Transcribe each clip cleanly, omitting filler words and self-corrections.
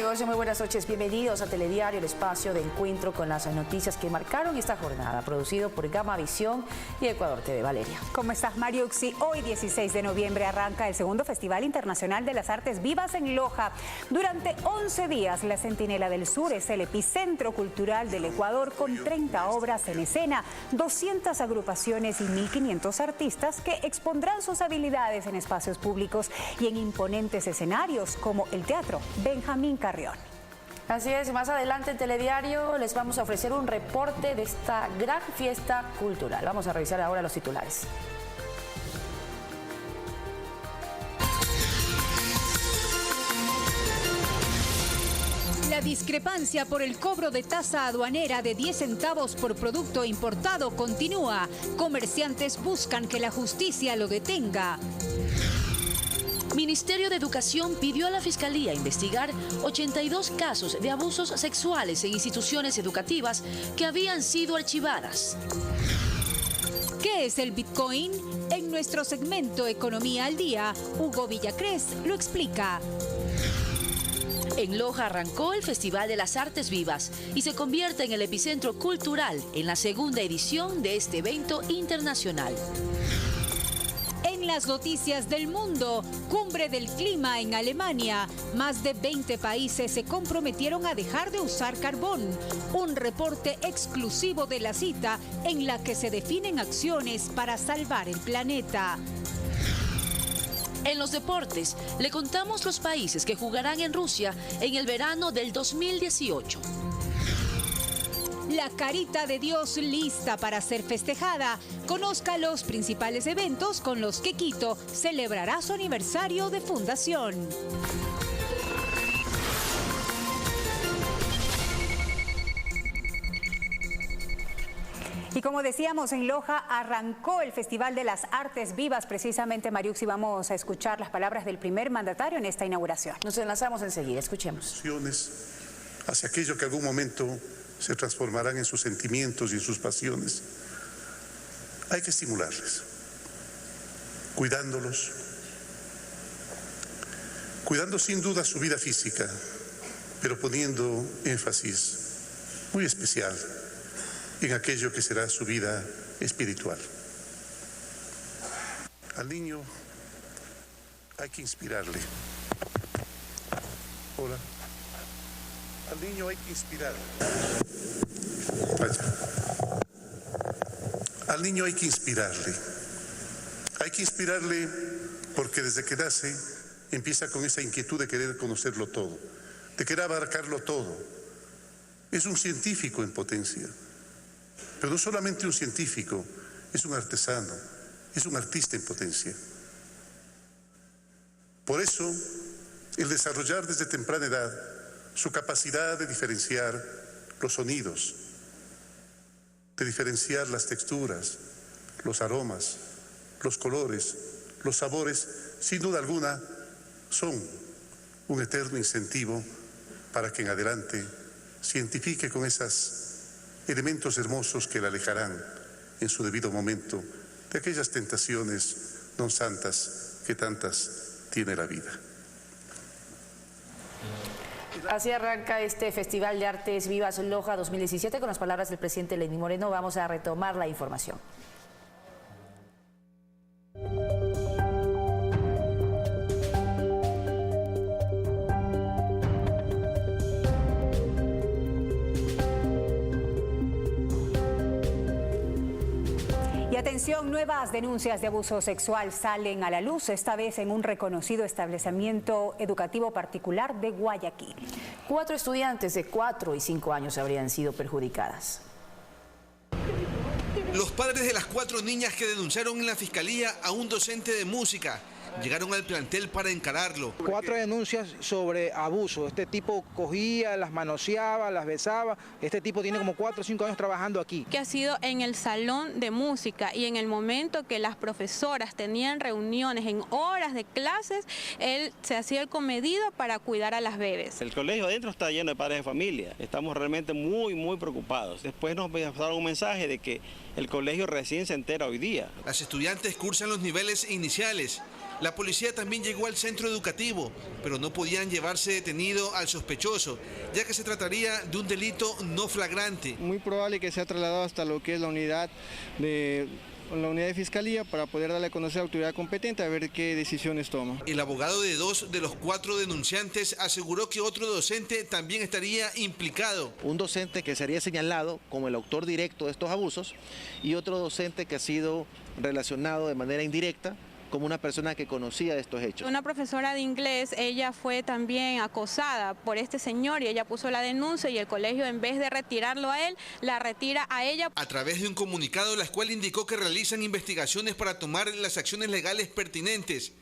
amigos, muy buenas noches. Bienvenidos a Telediario, el espacio de encuentro con las noticias que marcaron esta jornada, producido por Gama Visión y Ecuador TV. Valeria. ¿Cómo estás, Mariuxi? Hoy, 16 de noviembre, arranca el segundo Festival Internacional de las Artes Vivas en Loja. Durante 11 días, la Centinela del Sur es el epicentro cultural del Ecuador, con 30 obras en escena, 200 agrupaciones y 1.500 artistas que expondrán sus habilidades en espacios públicos y en imponentes escenarios como el Teatro Benjamín Carrión. Así es, más adelante en Telediario les vamos a ofrecer un reporte de esta gran fiesta cultural. Vamos a revisar ahora los titulares. La discrepancia por el cobro de tasa aduanera de 10 centavos por producto importado continúa. Comerciantes buscan que la justicia lo detenga. Ministerio de Educación pidió a la Fiscalía investigar 82 casos de abusos sexuales en instituciones educativas que habían sido archivadas. ¿Qué es el Bitcoin? En nuestro segmento Economía al Día, Hugo Villacrés lo explica. En Loja arrancó el Festival de las Artes Vivas y se convierte en el epicentro cultural en la segunda edición de este evento internacional. En las noticias del mundo, cumbre del clima en Alemania. Más de 20 países se comprometieron a dejar de usar carbón. Un reporte exclusivo de la cita en la que se definen acciones para salvar el planeta. En los deportes, le contamos los países que jugarán en Rusia en el verano del 2018. La carita de Dios lista para ser festejada. Conozca los principales eventos con los que Quito celebrará su aniversario de fundación. Y como decíamos, en Loja arrancó el Festival de las Artes Vivas. Precisamente, Mariuxi, vamos a escuchar las palabras del primer mandatario en esta inauguración. Nos enlazamos enseguida, escuchemos. Hacia aquello que algún momento se transformarán en sus sentimientos y en sus pasiones. Hay que estimularles, cuidándolos, cuidando sin duda su vida física, pero poniendo énfasis muy especial en aquello que será su vida espiritual. Al niño hay que inspirarle. Hola. Al niño hay que inspirarle. Al niño hay que inspirarle. Hay que inspirarle porque desde que nace empieza con esa inquietud de querer conocerlo todo, de querer abarcarlo todo. Es un científico en potencia, pero no solamente un científico, es un artesano, es un artista en potencia. Por eso, el desarrollar desde temprana edad su capacidad de diferenciar los sonidos, de diferenciar las texturas, los aromas, los colores, los sabores, sin duda alguna, son un eterno incentivo para que en adelante se identifique con esos elementos hermosos que la alejarán en su debido momento de aquellas tentaciones no santas que tantas tiene la vida. Así arranca este Festival de Artes Vivas Loja 2017 con las palabras del presidente Lenín Moreno. Vamos a retomar la información. Atención, nuevas denuncias de abuso sexual salen a la luz, esta vez en un reconocido establecimiento educativo particular de Guayaquil. 4 estudiantes de 4 y 5 años habrían sido perjudicadas. Los padres de las 4 niñas que denunciaron en la fiscalía a un docente de música llegaron al plantel para encararlo. 4 denuncias sobre abuso. Este tipo cogía, las manoseaba, las besaba. Este tipo tiene como 4 o 5 años trabajando aquí. Que ha sido en el salón de música y en el momento que las profesoras tenían reuniones en horas de clases, él se hacía el comedido para cuidar a las bebés. El colegio adentro está lleno de padres de familia. Estamos realmente muy preocupados. Después nos pasaron un mensaje de que el colegio recién se entera hoy día. Las estudiantes cursan los niveles iniciales La policía también llegó al centro educativo, pero no podían llevarse detenido al sospechoso, ya que se trataría de un delito no flagrante. Muy probable que sea trasladado hasta lo que es la unidad de fiscalía para poder darle a conocer a la autoridad competente a ver qué decisiones toma. El abogado de 2 de los 4 denunciantes aseguró que otro docente también estaría implicado. Un docente que sería señalado como el autor directo de estos abusos y otro docente que ha sido relacionado de manera indirecta como una persona que conocía de estos hechos. Una profesora de inglés, ella fue también acosada por este señor y ella puso la denuncia y el colegio, en vez de retirarlo a él, la retira a ella. A través de un comunicado, la escuela indicó que realizan investigaciones para tomar las acciones legales pertinentes.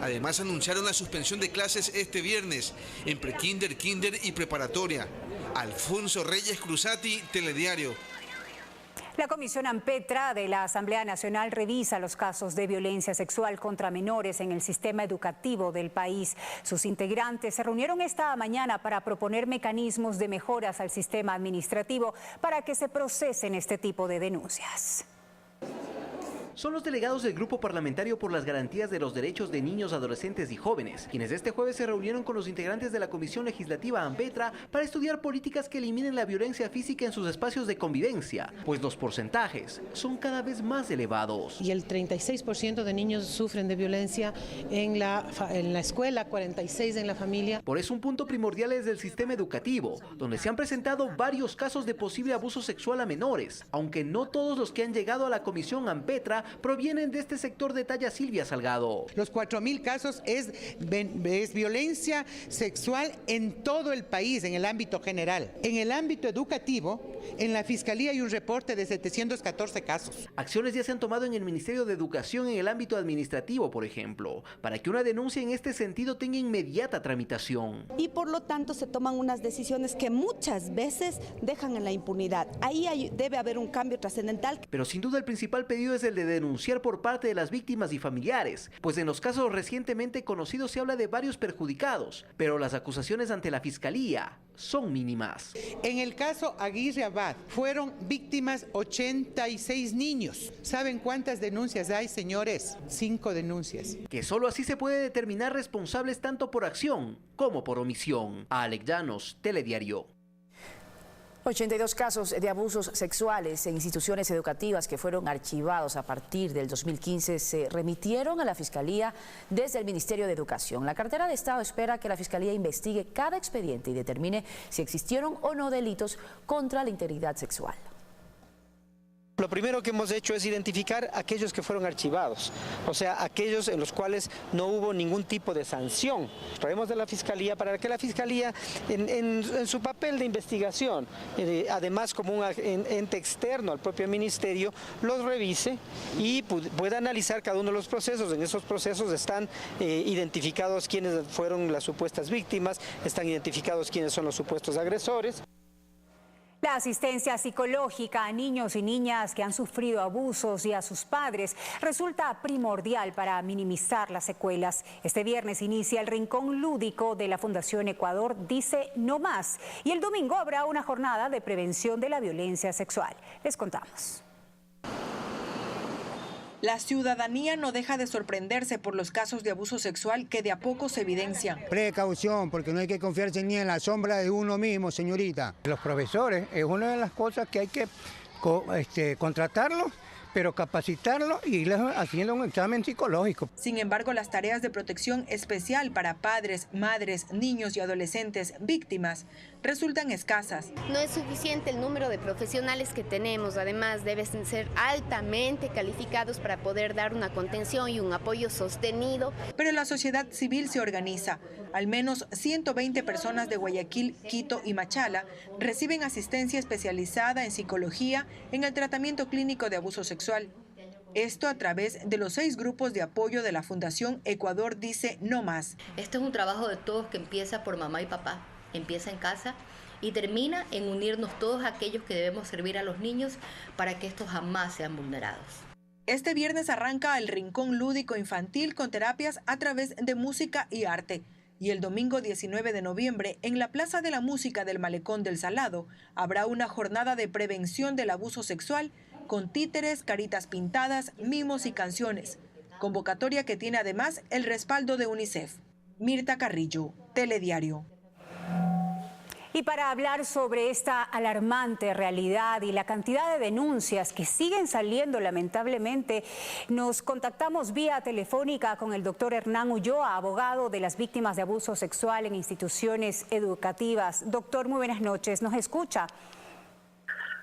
Además, anunciaron la suspensión de clases este viernes en prekinder, kinder y preparatoria. Alfonso Reyes Cruzati, Telediario. La Comisión Ampetra de la Asamblea Nacional revisa los casos de violencia sexual contra menores en el sistema educativo del país. Sus integrantes se reunieron esta mañana para proponer mecanismos de mejoras al sistema administrativo para que se procesen este tipo de denuncias. Son los delegados del Grupo Parlamentario por las Garantías de los Derechos de Niños, Adolescentes y Jóvenes, quienes este jueves se reunieron con los integrantes de la Comisión Legislativa Ampetra para estudiar políticas que eliminen la violencia física en sus espacios de convivencia, pues los porcentajes son cada vez más elevados. Y el 36% de niños sufren de violencia en la escuela, 46% en la familia. Por eso un punto primordial es del sistema educativo, donde se han presentado varios casos de posible abuso sexual a menores, aunque no todos los que han llegado a la Comisión Ampetra provienen de este sector, detalla Silvia Salgado. Los 4.000 casos es violencia sexual en todo el país, en el ámbito general. En el ámbito educativo, en la Fiscalía hay un reporte de 714 casos. Acciones ya se han tomado en el Ministerio de Educación en el ámbito administrativo, por ejemplo, para que una denuncia en este sentido tenga inmediata tramitación. Y por lo tanto se toman unas decisiones que muchas veces dejan en la impunidad. Ahí debe haber un cambio trascendental. Pero sin duda el principal pedido es el de denunciar por parte de las víctimas y familiares, pues en los casos recientemente conocidos se habla de varios perjudicados, pero las acusaciones ante la Fiscalía son mínimas. En el caso Aguirre Abad fueron víctimas 86 niños. ¿Saben cuántas denuncias hay, señores? 5 denuncias. Que solo así se puede determinar responsables tanto por acción como por omisión. Alex Llanos, Telediario. 82 casos de abusos sexuales en instituciones educativas que fueron archivados a partir del 2015 se remitieron a la Fiscalía desde el Ministerio de Educación. La cartera de Estado espera que la Fiscalía investigue cada expediente y determine si existieron o no delitos contra la integridad sexual. Lo primero que hemos hecho es identificar aquellos que fueron archivados, o sea, aquellos en los cuales no hubo ningún tipo de sanción. Traemos de la Fiscalía para que la Fiscalía, en su papel de investigación, además como un ente externo al propio Ministerio, los revise y pueda analizar cada uno de los procesos. En esos procesos están identificados quiénes fueron las supuestas víctimas, están identificados quiénes son los supuestos agresores. La asistencia psicológica a niños y niñas que han sufrido abusos y a sus padres resulta primordial para minimizar las secuelas. Este viernes inicia el Rincón Lúdico de la Fundación Ecuador Dice No Más y el domingo habrá una jornada de prevención de la violencia sexual. Les contamos. La ciudadanía no deja de sorprenderse por los casos de abuso sexual que de a poco se evidencian. Precaución, porque no hay que confiarse ni en la sombra de uno mismo, señorita. Los profesores es una de las cosas que hay que contratarlos, pero capacitarlos y irles haciendo un examen psicológico. Sin embargo, las tareas de protección especial para padres, madres, niños y adolescentes víctimas resultan escasas. No es suficiente el número de profesionales que tenemos, además deben ser altamente calificados para poder dar una contención y un apoyo sostenido. Pero la sociedad civil se organiza. Al menos 120 personas de Guayaquil, Quito y Machala reciben asistencia especializada en psicología en el tratamiento clínico de abuso sexual. Esto a través de los 6 grupos de apoyo de la Fundación Ecuador Dice No Más. Esto es un trabajo de todos que empieza por mamá y papá, empieza en casa y termina en unirnos todos aquellos que debemos servir a los niños para que estos jamás sean vulnerados. Este viernes arranca el Rincón Lúdico Infantil con terapias a través de música y arte. Y el domingo 19 de noviembre, en la Plaza de la Música del Malecón del Salado, habrá una jornada de prevención del abuso sexual con títeres, caritas pintadas, mimos y canciones, convocatoria que tiene además el respaldo de UNICEF. Mirta Carrillo, Telediario. Y para hablar sobre esta alarmante realidad y la cantidad de denuncias que siguen saliendo lamentablemente, nos contactamos vía telefónica con el doctor Hernán Ulloa, abogado de las víctimas de abuso sexual en instituciones educativas. Doctor, muy buenas noches, ¿nos escucha?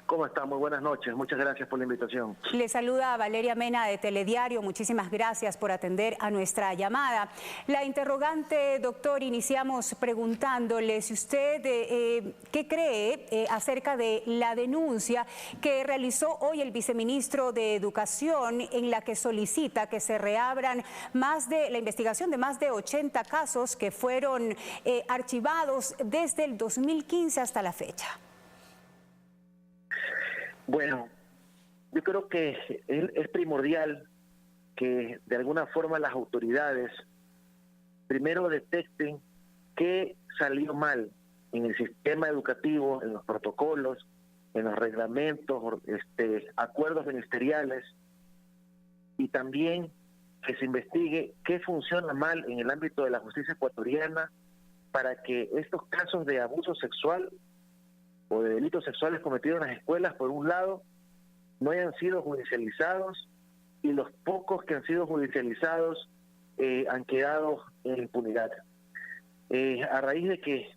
¿Cómo está? Muy buenas noches. Muchas gracias por la invitación. Le saluda Valeria Mena de Telediario. Muchísimas gracias por atender a nuestra llamada. La interrogante, doctor, iniciamos preguntándole si usted qué cree acerca de la denuncia que realizó hoy el viceministro de Educación, en la que solicita que se reabran la investigación de más de 80 casos que fueron archivados desde el 2015 hasta la fecha. Bueno, yo creo que es primordial que de alguna forma las autoridades primero detecten qué salió mal en el sistema educativo, en los protocolos, en los reglamentos, acuerdos ministeriales, y también que se investigue qué funciona mal en el ámbito de la justicia ecuatoriana para que estos casos de abuso sexual o de delitos sexuales cometidos en las escuelas, por un lado, no hayan sido judicializados, y los pocos que han sido judicializados han quedado en impunidad. A raíz de que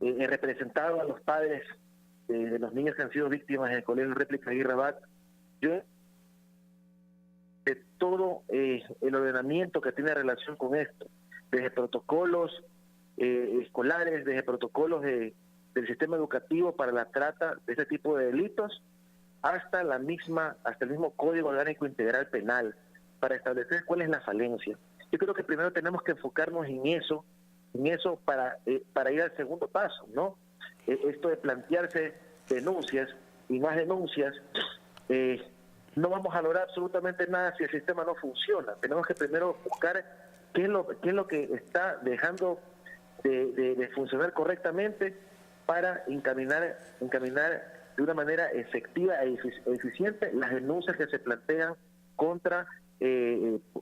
he representado a los padres de los niños que han sido víctimas en el Colegio Réplica Aguirre Abad, yo de todo el ordenamiento que tiene relación con esto, desde protocolos escolares, desde protocolos del sistema educativo para la trata de este tipo de delitos, hasta el mismo Código Orgánico Integral Penal, para establecer cuál es la falencia. Yo creo que primero tenemos que enfocarnos en eso para ir al segundo paso, ¿no? Esto de plantearse denuncias y más denuncias, no vamos a lograr absolutamente nada si el sistema no funciona. Tenemos que primero buscar qué es lo que está dejando de funcionar correctamente, para encaminar de una manera efectiva e eficiente las denuncias que se plantean contra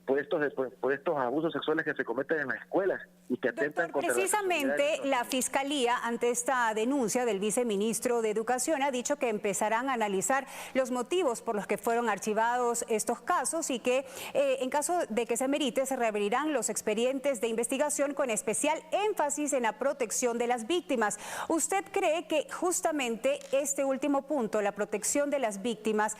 por estos abusos sexuales que se cometen en las escuelas y que atentan contra precisamente la Fiscalía, ante esta denuncia del viceministro de Educación, ha dicho que empezarán a analizar los motivos por los que fueron archivados estos casos, y que en caso de que se amerite se reabrirán los expedientes de investigación con especial énfasis en la protección de las víctimas. ¿Usted cree que justamente este último punto, la protección de las víctimas,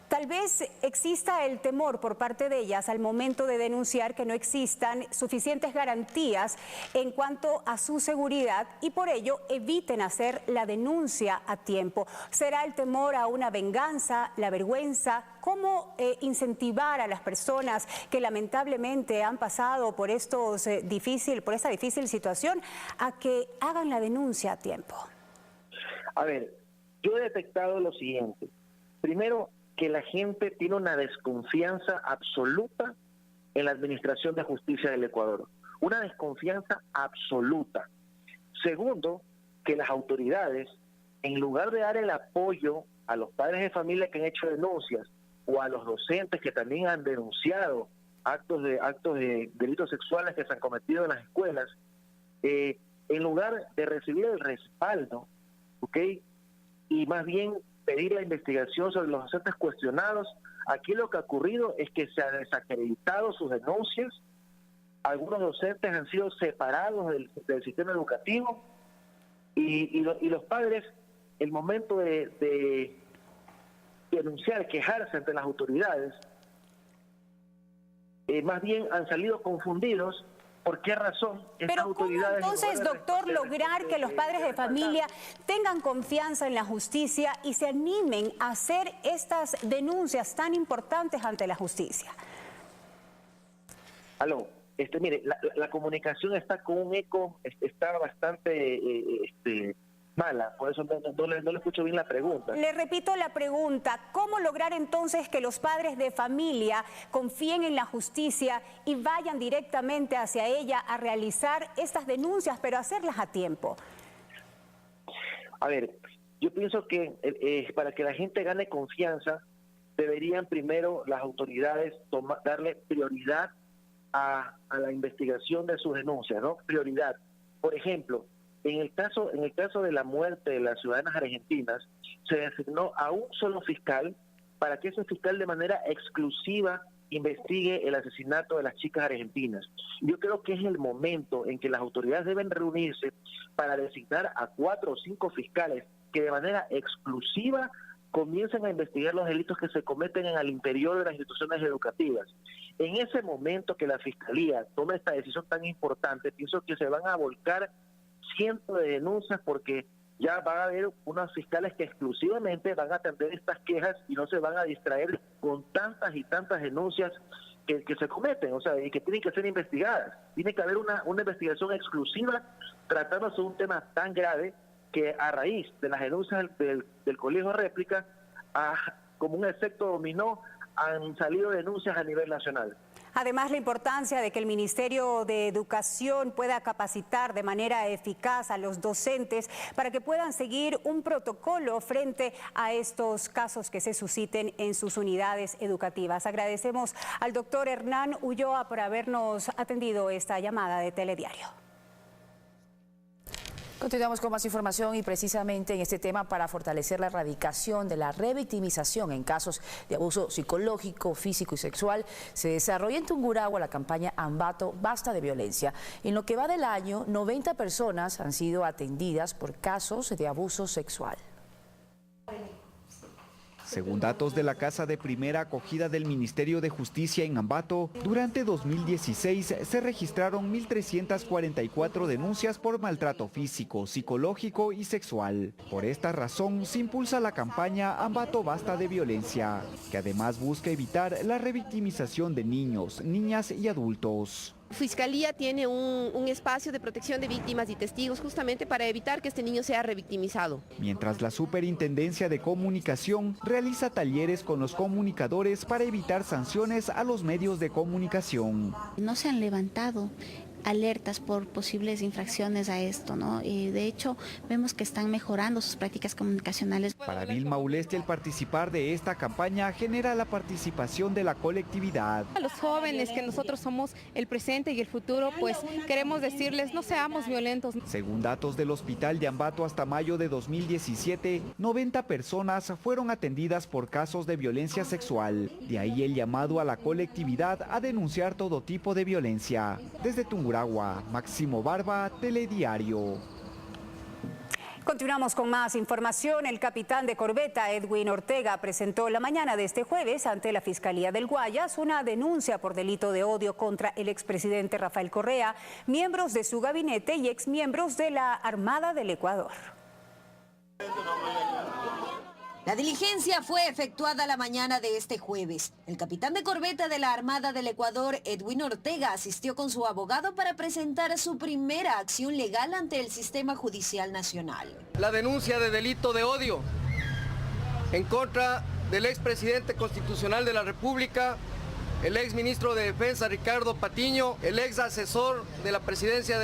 tal vez exista el temor por parte de ellas al momento de denunciar que no existan suficientes garantías en cuanto a su seguridad, y por ello eviten hacer la denuncia a tiempo? ¿Será el temor a una venganza, la vergüenza? ¿Cómo incentivar a las personas que lamentablemente han pasado por esta difícil situación a que hagan la denuncia a tiempo? A ver, yo he detectado lo siguiente. Primero, que la gente tiene una desconfianza absoluta en la administración de justicia del Ecuador. Una desconfianza absoluta. Segundo, que las autoridades, en lugar de dar el apoyo a los padres de familia que han hecho denuncias, o a los docentes que también han denunciado actos de delitos sexuales que se han cometido en las escuelas, en lugar de recibir el respaldo, ¿ok?, y más bien pedir la investigación sobre los docentes cuestionados, aquí lo que ha ocurrido es que se han desacreditado sus denuncias. Algunos docentes han sido separados del sistema educativo, y los padres, el momento de denunciar, quejarse ante las autoridades, más bien han salido confundidos. ¿Por qué razón? Pero ¿cómo entonces, doctor, lograr que los padres de familia tengan confianza en la justicia y se animen a hacer estas denuncias tan importantes ante la justicia? Aló, mire, la comunicación está con un eco, está bastante mala, por eso no le escucho bien la pregunta. Le repito la pregunta: ¿cómo lograr entonces que los padres de familia confíen en la justicia y vayan directamente hacia ella a realizar estas denuncias, pero hacerlas a tiempo? A ver, yo pienso que para que la gente gane confianza, deberían primero las autoridades darle prioridad a la investigación de sus denuncias, ¿no? Prioridad. Por ejemplo, en el caso de la muerte de las ciudadanas argentinas, se designó a un solo fiscal para que ese fiscal de manera exclusiva investigue el asesinato de las chicas argentinas. Yo creo que es el momento en que las autoridades deben reunirse para designar a 4 o 5 fiscales que de manera exclusiva comiencen a investigar los delitos que se cometen en el interior de las instituciones educativas. En ese momento que la Fiscalía tome esta decisión tan importante, pienso que se van a volcar cientos de denuncias porque ya van a haber unos fiscales que exclusivamente van a atender estas quejas y no se van a distraer con tantas y tantas denuncias que se cometen, o sea, y que tienen que ser investigadas. Tiene que haber una investigación exclusiva tratándose de un tema tan grave que a raíz de las denuncias del Colegio de Réplica, como un efecto dominó, han salido denuncias a nivel nacional. Además, la importancia de que el Ministerio de Educación pueda capacitar de manera eficaz a los docentes para que puedan seguir un protocolo frente a estos casos que se susciten en sus unidades educativas. Agradecemos al doctor Hernán Ulloa por habernos atendido esta llamada de Telediario. Continuamos con más información y precisamente en este tema para fortalecer la erradicación de la revictimización en casos de abuso psicológico, físico y sexual, se desarrolla en Tungurahua la campaña Ambato Basta de Violencia. En lo que va del año, 90 personas han sido atendidas por casos de abuso sexual. Según datos de la Casa de Primera Acogida del Ministerio de Justicia en Ambato, durante 2016 se registraron 1.344 denuncias por maltrato físico, psicológico y sexual. Por esta razón se impulsa la campaña Ambato Basta de Violencia, que además busca evitar la revictimización de niños, niñas y adultos. Fiscalía tiene un espacio de protección de víctimas y testigos justamente para evitar que este niño sea revictimizado. Mientras la Superintendencia de Comunicación realiza talleres con los comunicadores para evitar sanciones a los medios de comunicación. No se han levantado alertas por posibles infracciones a esto, ¿no? Y de hecho vemos que están mejorando sus prácticas comunicacionales. Para Vilma Uleste, el participar de esta campaña genera la participación de la colectividad. A los jóvenes, que nosotros somos el presente y el futuro, pues queremos decirles no seamos violentos. Según datos del Hospital de Ambato, hasta mayo de 2017, 90 personas fueron atendidas por casos de violencia sexual. De ahí el llamado a la colectividad a denunciar todo tipo de violencia. Desde Tungurahua, Máximo Barba, Telediario. Continuamos con más información. El capitán de corbeta Edwin Ortega presentó la mañana de este jueves ante la Fiscalía del Guayas una denuncia por delito de odio contra el expresidente Rafael Correa, miembros de su gabinete y exmiembros de la Armada del Ecuador. La diligencia fue efectuada la mañana de este jueves. El capitán de corbeta de la Armada del Ecuador, Edwin Ortega, asistió con su abogado para presentar su primera acción legal ante el Sistema Judicial Nacional. La denuncia de delito de odio en contra del expresidente constitucional de la República, el exministro de Defensa Ricardo Patiño, el ex asesor de la presidencia,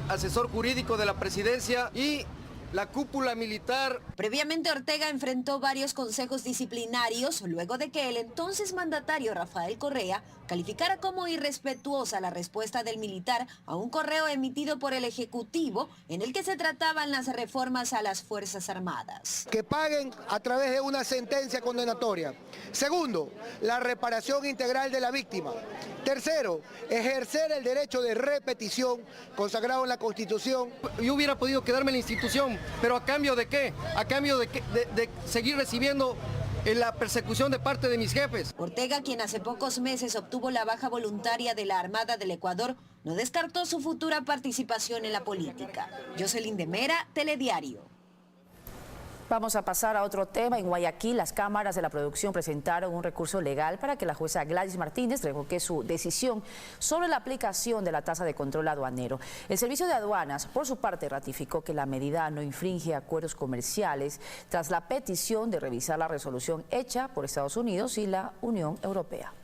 asesor jurídico de la presidencia y la cúpula militar. Previamente Ortega enfrentó varios consejos disciplinarios luego de que el entonces mandatario Rafael Correa calificara como irrespetuosa la respuesta del militar a un correo emitido por el Ejecutivo en el que se trataban las reformas a las Fuerzas Armadas. Que paguen a través de una sentencia condenatoria. Segundo, la reparación integral de la víctima. Tercero, ejercer el derecho de repetición consagrado en la Constitución. Yo hubiera podido quedarme en la institución, pero ¿a cambio de qué? A cambio de seguir recibiendo la persecución de parte de mis jefes. Ortega, quien hace pocos meses obtuvo la baja voluntaria de la Armada del Ecuador, no descartó su futura participación en la política. Jocelyn de Mera, Telediario. Vamos a pasar a otro tema. En Guayaquil, las cámaras de la producción presentaron un recurso legal para que la jueza Gladys Martínez revoque su decisión sobre la aplicación de la tasa de control aduanero. El Servicio de Aduanas, por su parte, ratificó que la medida no infringe acuerdos comerciales tras la petición de revisar la resolución hecha por Estados Unidos y la Unión Europea.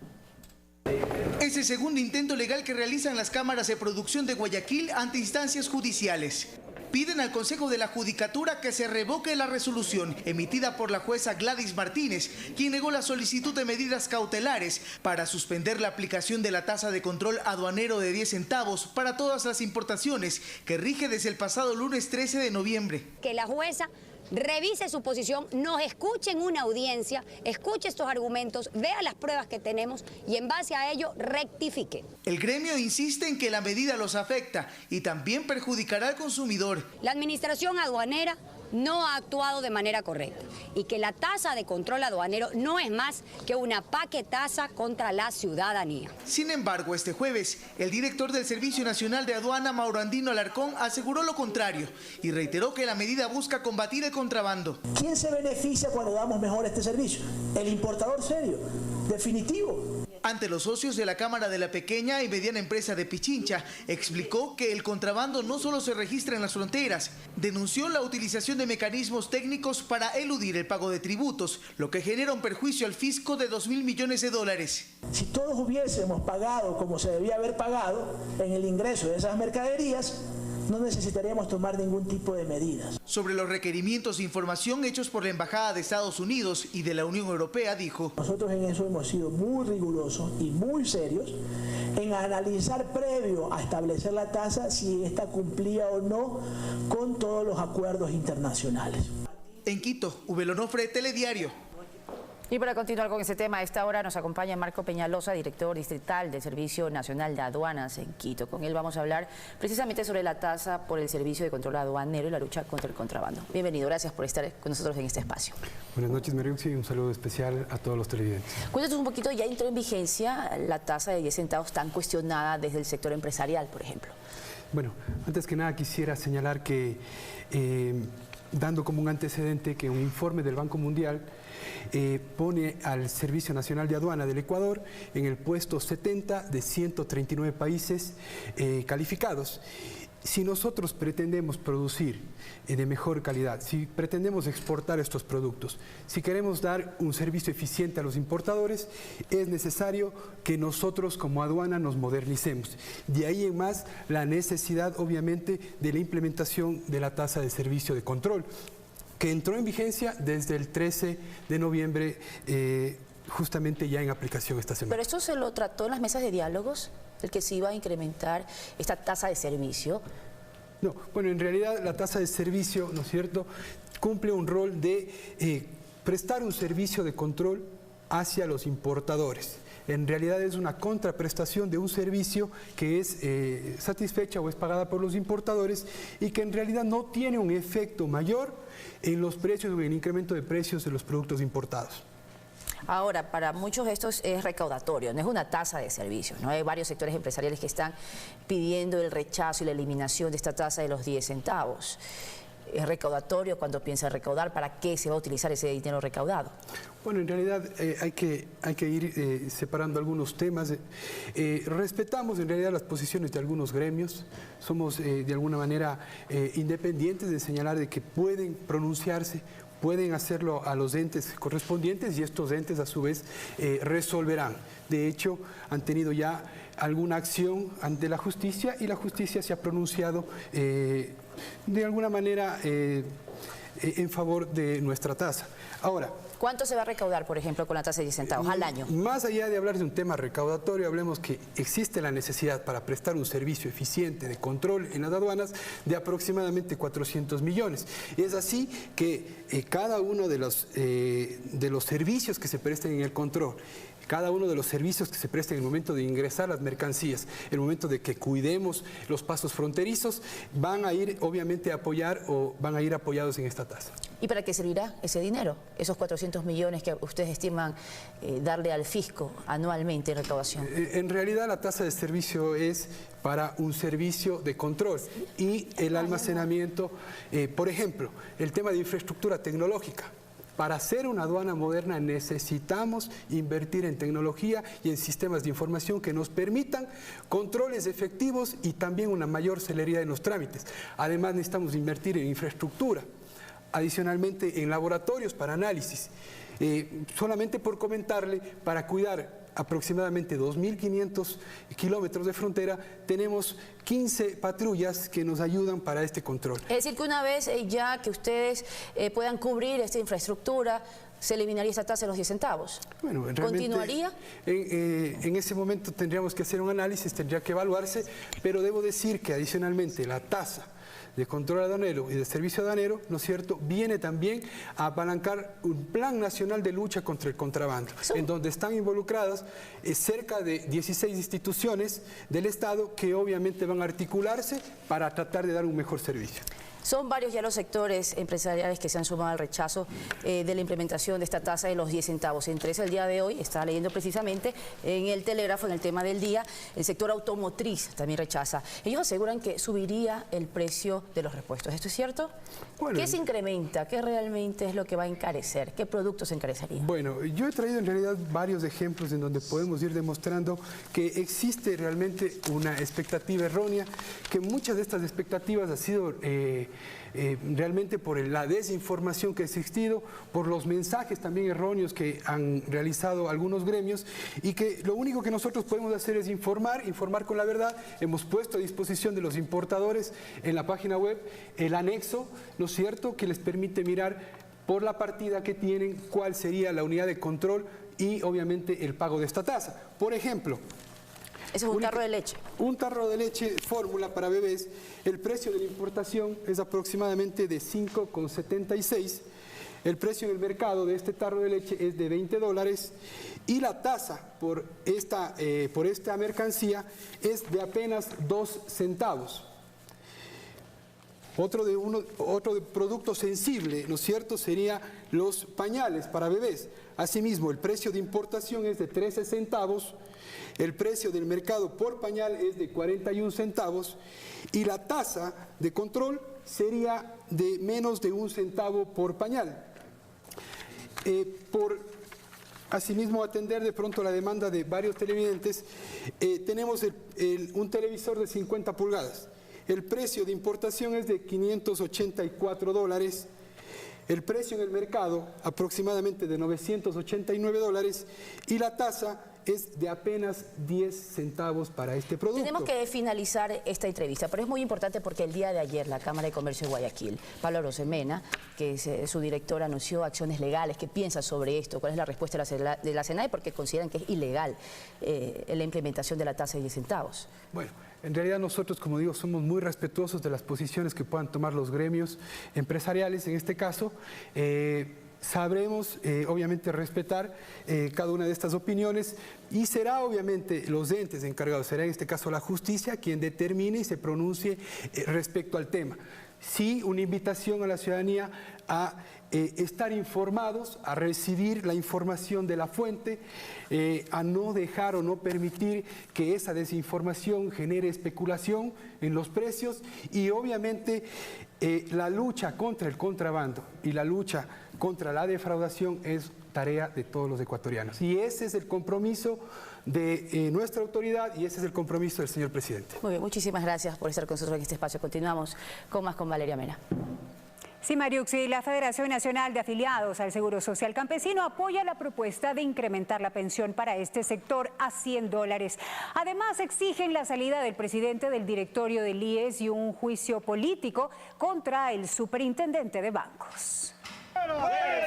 Es el segundo intento legal que realizan las cámaras de producción de Guayaquil ante instancias judiciales. piden al Consejo de la Judicatura que se revoque la resolución emitida por la jueza Gladys Martínez, quien negó la solicitud de medidas cautelares para suspender la aplicación de la tasa de control aduanero de 10 centavos para todas las importaciones que rige desde el pasado lunes 13 de noviembre. Que la jueza revise su posición, nos escuche en una audiencia, escuche estos argumentos, vea las pruebas que tenemos y en base a ello rectifique. El gremio insiste en que la medida los afecta y también perjudicará al consumidor. La administración aduanera no ha actuado de manera correcta y que la tasa de control aduanero no es más que una paquetaza contra la ciudadanía. Sin embargo, este jueves, el director del Servicio Nacional de Aduana, Mauro Andino Alarcón, aseguró lo contrario y reiteró que la medida busca combatir el contrabando. ¿Quién se beneficia cuando damos mejor este servicio? El importador serio, definitivo. Ante los socios de la Cámara de la Pequeña y Mediana Empresa de Pichincha, explicó que el contrabando no solo se registra en las fronteras, denunció la utilización de mecanismos técnicos para eludir el pago de tributos, lo que genera un perjuicio al fisco de 2.000 millones de dólares. Si todos hubiésemos pagado como se debía haber pagado en el ingreso de esas mercaderías, no necesitaríamos tomar ningún tipo de medidas. Sobre los requerimientos de información hechos por la Embajada de Estados Unidos y de la Unión Europea, dijo: nosotros en eso hemos sido muy rigurosos y muy serios en analizar previo a establecer la tasa si esta cumplía o no con todos los acuerdos internacionales. En Quito, Ubel Onofre, Telediario. Y para continuar con este tema, a esta hora nos acompaña Marco Peñalosa, director distrital del Servicio Nacional de Aduanas en Quito. Con él vamos a hablar precisamente sobre la tasa por el servicio de control aduanero y la lucha contra el contrabando. Bienvenido, gracias por estar con nosotros en este espacio. Buenas noches, Mariuxi, y un saludo especial a todos los televidentes. Cuéntanos un poquito, ya entró en vigencia la tasa de 10 centavos tan cuestionada desde el sector empresarial, por ejemplo. Bueno, antes que nada quisiera señalar que, dando como un antecedente que un informe del Banco Mundial pone al Servicio Nacional de Aduana del Ecuador en el puesto 70 de 139 países calificados. Si nosotros pretendemos producir de mejor calidad, si pretendemos exportar estos productos, si queremos dar un servicio eficiente a los importadores, es necesario que nosotros como aduana nos modernicemos. De ahí en más la necesidad, obviamente, de la implementación de la tasa de servicio de control, que entró en vigencia desde el 13 de noviembre, justamente ya en aplicación esta semana. Pero esto se lo trató en las mesas de diálogos, el que se iba a incrementar esta tasa de servicio. No, bueno, en realidad la tasa de servicio, ¿no es cierto?, cumple un rol de prestar un servicio de control hacia los importadores. En realidad es una contraprestación de un servicio que es satisfecha o es pagada por los importadores y que en realidad no tiene un efecto mayor en los precios o en el incremento de precios de los productos importados. Ahora, para muchos esto es recaudatorio, no es una tasa de servicio, ¿no? Hay varios sectores empresariales que están pidiendo el rechazo y la eliminación de esta tasa de los 10 centavos. ¿Es recaudatorio? Cuando piensa recaudar, ¿para qué se va a utilizar ese dinero recaudado? Bueno, en realidad hay que ir separando algunos temas. Respetamos en realidad las posiciones de algunos gremios, somos de alguna manera independientes de señalar de que pueden pronunciarse, pueden hacerlo a los entes correspondientes y estos entes a su vez resolverán. De hecho, han tenido ya alguna acción ante la justicia y la justicia se ha pronunciado de alguna manera en favor de nuestra tasa. Ahora, ¿cuánto se va a recaudar, por ejemplo, con la tasa de 10 centavos al año? Más allá de hablar de un tema recaudatorio, hablemos que existe la necesidad para prestar un servicio eficiente de control en las aduanas de aproximadamente 400 millones. Es así que cada uno de los servicios que se presten en el control, cada uno de los servicios que se presten en el momento de ingresar las mercancías, el momento de que cuidemos los pasos fronterizos, van a ir obviamente a apoyar o van a ir apoyados en esta tasa. ¿Y para qué servirá ese dinero? Esos 400 millones que ustedes estiman darle al fisco anualmente en recaudación. En realidad la tasa de servicio es para un servicio de control y el almacenamiento, por ejemplo, el tema de infraestructura tecnológica. Para hacer una aduana moderna necesitamos invertir en tecnología y en sistemas de información que nos permitan controles efectivos y también una mayor celeridad en los trámites. Además necesitamos invertir en infraestructura, adicionalmente en laboratorios para análisis. Solamente por comentarle, para cuidar aproximadamente 2.500 kilómetros de frontera, tenemos 15 patrullas que nos ayudan para este control. Es decir, que una vez ya que ustedes puedan cubrir esta infraestructura, se eliminaría esta tasa de los 10 centavos. Bueno, ¿Continuaría? En ese momento tendríamos que hacer un análisis, tendría que evaluarse, pero debo decir que adicionalmente la tasa de control aduanero y de servicio aduanero, ¿no es cierto?, viene también a apalancar un plan nacional de lucha contra el contrabando, en donde están involucradas cerca de 16 instituciones del Estado que obviamente van a articularse para tratar de dar un mejor servicio. Son varios ya los sectores empresariales que se han sumado al rechazo de la implementación de esta tasa de los 10 centavos. Entre eso, el día de hoy, estaba leyendo precisamente en el Telégrafo, en el tema del día, el sector automotriz también rechaza. Ellos aseguran que subiría el precio de los repuestos. ¿Esto es cierto? Bueno, ¿qué se incrementa? ¿Qué realmente es lo que va a encarecer? ¿Qué productos se encarecerían? Bueno, yo he traído en realidad varios ejemplos en donde podemos ir demostrando que existe realmente una expectativa errónea, que muchas de estas expectativas han sido realmente por la desinformación que ha existido, por los mensajes también erróneos que han realizado algunos gremios, y que lo único que nosotros podemos hacer es informar con la verdad. Hemos puesto a disposición de los importadores en la página web el anexo, ¿no es cierto?, que les permite mirar por la partida que tienen cuál sería la unidad de control y obviamente el pago de esta tasa. Por ejemplo, eso es un tarro de leche. Un tarro de leche fórmula para bebés, el precio de la importación es aproximadamente de $5,76. El precio en el mercado de este tarro de leche es de $20 y la tasa por esta mercancía es de apenas 2 centavos. Otro producto sensible, ¿no es cierto?, sería los pañales para bebés. Asimismo, el precio de importación es de 13 centavos. El precio del mercado por pañal es de 41 centavos y la tasa de control sería de menos de 1 centavo por pañal. Por asimismo atender de pronto la demanda de varios televidentes, tenemos un televisor de 50 pulgadas. El precio de importación es de $584. El precio en el mercado aproximadamente de $989 y la tasa es de apenas 10 centavos para este producto. Tenemos que finalizar esta entrevista, pero es muy importante porque el día de ayer la Cámara de Comercio de Guayaquil, Pablo Arosemena, que es su director, anunció acciones legales. ¿Qué piensa sobre esto? ¿Cuál es la respuesta de la SENAE? Porque consideran que es ilegal la implementación de la tasa de 10 centavos. Bueno, en realidad nosotros, como digo, somos muy respetuosos de las posiciones que puedan tomar los gremios empresariales. En este caso, sabremos obviamente respetar cada una de estas opiniones y será obviamente los entes encargados, será en este caso la justicia quien determine y se pronuncie respecto al tema. Sí, una invitación a la ciudadanía a estar informados, a recibir la información de la fuente, a no dejar o no permitir que esa desinformación genere especulación en los precios y obviamente la lucha contra el contrabando y la lucha contra la defraudación es tarea de todos los ecuatorianos. Y ese es el compromiso de nuestra autoridad y ese es el compromiso del señor presidente. Muy bien, muchísimas gracias por estar con nosotros en este espacio. Continuamos con más con Valeria Mena. Sí, Mariuxi, la Federación Nacional de Afiliados al Seguro Social Campesino apoya la propuesta de incrementar la pensión para este sector a $100. Además, exigen la salida del presidente del directorio del IES y un juicio político contra el superintendente de bancos.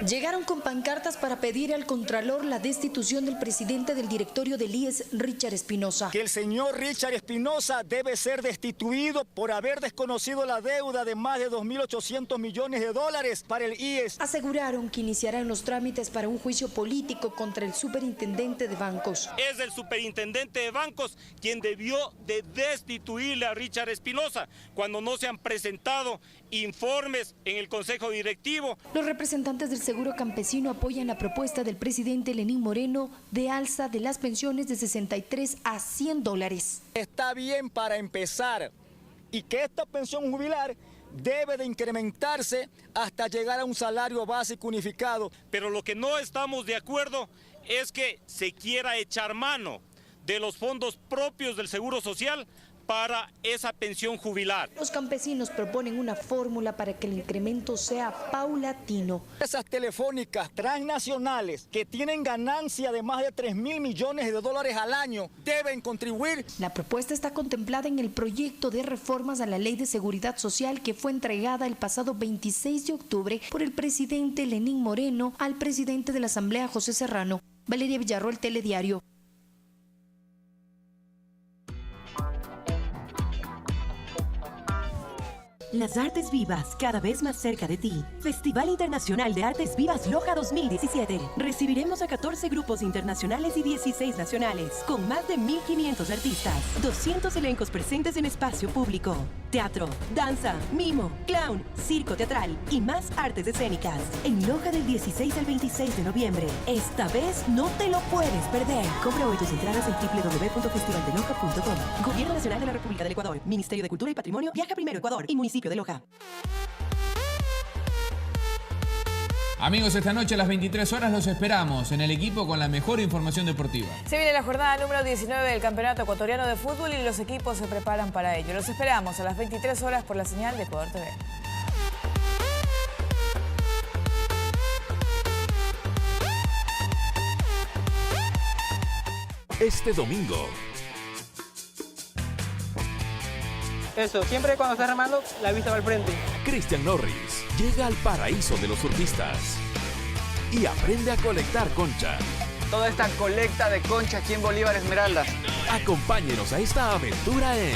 Llegaron con pancartas para pedir al Contralor la destitución del presidente del directorio del IES, Richard Espinosa. Que el señor Richard Espinosa debe ser destituido por haber desconocido la deuda de más de $2.800 millones para el IES. Aseguraron que iniciarán los trámites para un juicio político contra el superintendente de bancos. Es el superintendente de bancos quien debió de destituirle a Richard Espinosa cuando no se han presentado informes en el Consejo Directivo. Los representantes del Seguro Campesino apoyan la propuesta del presidente Lenín Moreno de alza de las pensiones de $63 a $100. Está bien para empezar y que esta pensión jubilar debe de incrementarse hasta llegar a un salario básico unificado. Pero lo que no estamos de acuerdo es que se quiera echar mano de los fondos propios del Seguro Social para esa pensión jubilar. Los campesinos proponen una fórmula para que el incremento sea paulatino. Esas telefónicas transnacionales que tienen ganancia de más de 3.000 millones de dólares al año deben contribuir. La propuesta está contemplada en el proyecto de reformas a la Ley de Seguridad Social que fue entregada el pasado 26 de octubre por el presidente Lenín Moreno al presidente de la Asamblea, José Serrano. Valeria Villarroel, Telediario. Las Artes Vivas, cada vez más cerca de ti. Festival Internacional de Artes Vivas Loja 2017. Recibiremos a 14 grupos internacionales y 16 nacionales, con más de 1.500 artistas, 200 elencos presentes en espacio público. Teatro, danza, mimo, clown, circo teatral y más artes escénicas. En Loja del 16 al 26 de noviembre. Esta vez no te lo puedes perder. Compra hoy tus entradas en www.festivaldeloja.com. Gobierno Nacional de la República del Ecuador. Ministerio de Cultura y Patrimonio. Viaja Primero Ecuador y Municipio de Loja. Amigos, esta noche a las 23 horas los esperamos en el equipo con la mejor información deportiva. Se viene la jornada número 19 del Campeonato Ecuatoriano de Fútbol y los equipos se preparan para ello. Los esperamos a las 23 horas por la señal de Ecuador TV. Este domingo. Eso, siempre cuando estás remando, la vista va al frente. Christian Norris llega al paraíso de los surfistas y aprende a colectar concha. Toda esta colecta de concha aquí en Bolívar Esmeraldas. Acompáñenos a esta aventura en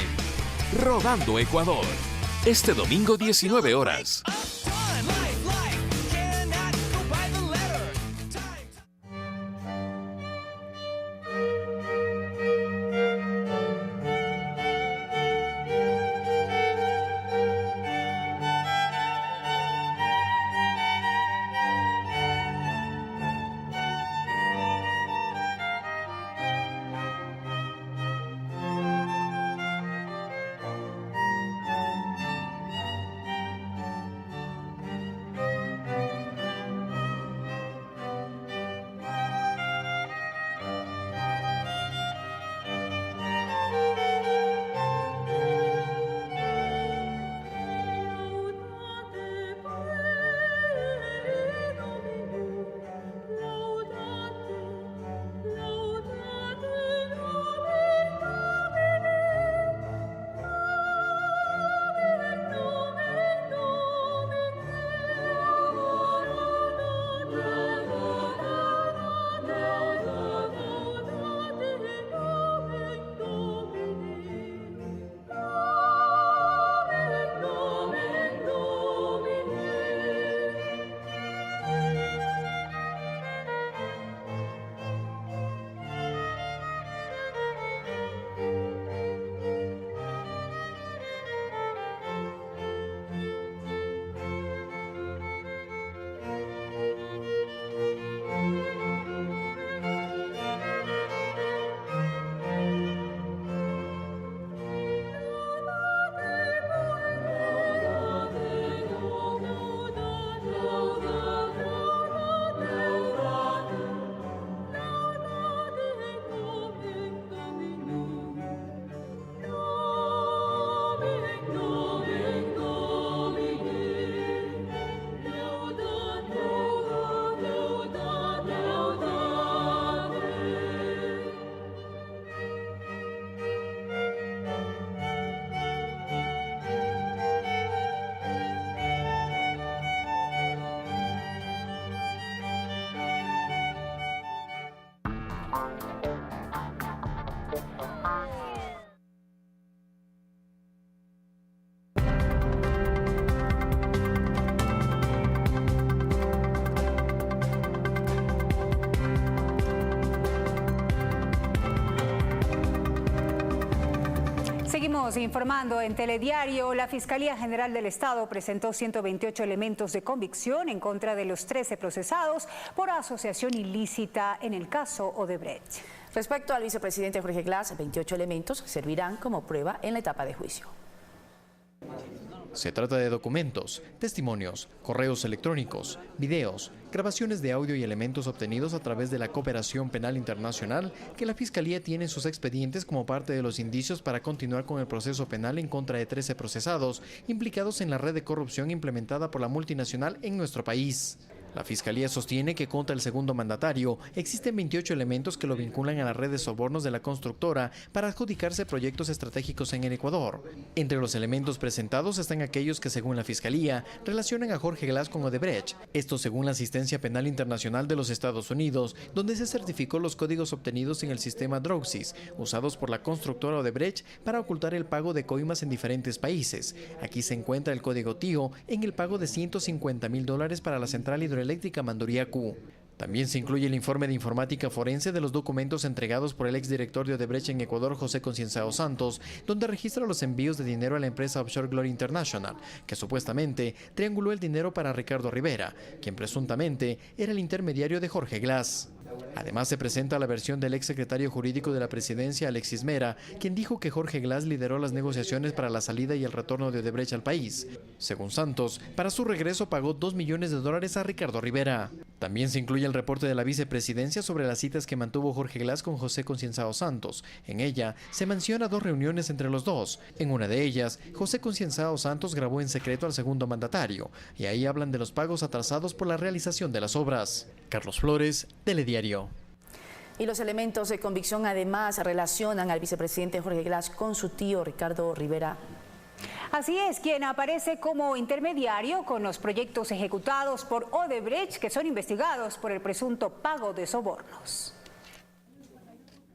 Rodando Ecuador. Este domingo 19 horas. Seguimos informando en Telediario. La Fiscalía General del Estado presentó 128 elementos de convicción en contra de los 13 procesados por asociación ilícita en el caso Odebrecht. Respecto al vicepresidente Jorge Glass, 28 elementos servirán como prueba en la etapa de juicio. Se trata de documentos, testimonios, correos electrónicos, videos, grabaciones de audio y elementos obtenidos a través de la cooperación penal internacional que la Fiscalía tiene en sus expedientes como parte de los indicios para continuar con el proceso penal en contra de 13 procesados implicados en la red de corrupción implementada por la multinacional en nuestro país. La Fiscalía sostiene que contra el segundo mandatario existen 28 elementos que lo vinculan a la red de sobornos de la constructora para adjudicarse proyectos estratégicos en el Ecuador. Entre los elementos presentados están aquellos que, según la Fiscalía, relacionan a Jorge Glass con Odebrecht. Esto según la Asistencia Penal Internacional de los Estados Unidos, donde se certificó los códigos obtenidos en el sistema Drosys, usados por la constructora Odebrecht para ocultar el pago de coimas en diferentes países. Aquí se encuentra el código TIO en el pago de $150,000 para la central hidroeléctrica Manduriacu. También se incluye el informe de informática forense de los documentos entregados por el exdirector de Odebrecht en Ecuador, José Concienzao Santos, donde registra los envíos de dinero a la empresa Offshore Glory International, que supuestamente trianguló el dinero para Ricardo Rivera, quien presuntamente era el intermediario de Jorge Glass. Además, se presenta la versión del exsecretario jurídico de la presidencia, Alexis Mera, quien dijo que Jorge Glass lideró las negociaciones para la salida y el retorno de Odebrecht al país. Según Santos, para su regreso pagó $2 millones a Ricardo Rivera. También se incluye el reporte de la vicepresidencia sobre las citas que mantuvo Jorge Glass con José Concienzao Santos. En ella se menciona 2 reuniones entre los dos. En una de ellas, José Concienzao Santos grabó en secreto al segundo mandatario, y ahí hablan de los pagos atrasados por la realización de las obras. Carlos Flores, Telediario. Y los elementos de convicción además relacionan al vicepresidente Jorge Glass con su tío Ricardo Rivera. Así es, quien aparece como intermediario con los proyectos ejecutados por Odebrecht que son investigados por el presunto pago de sobornos.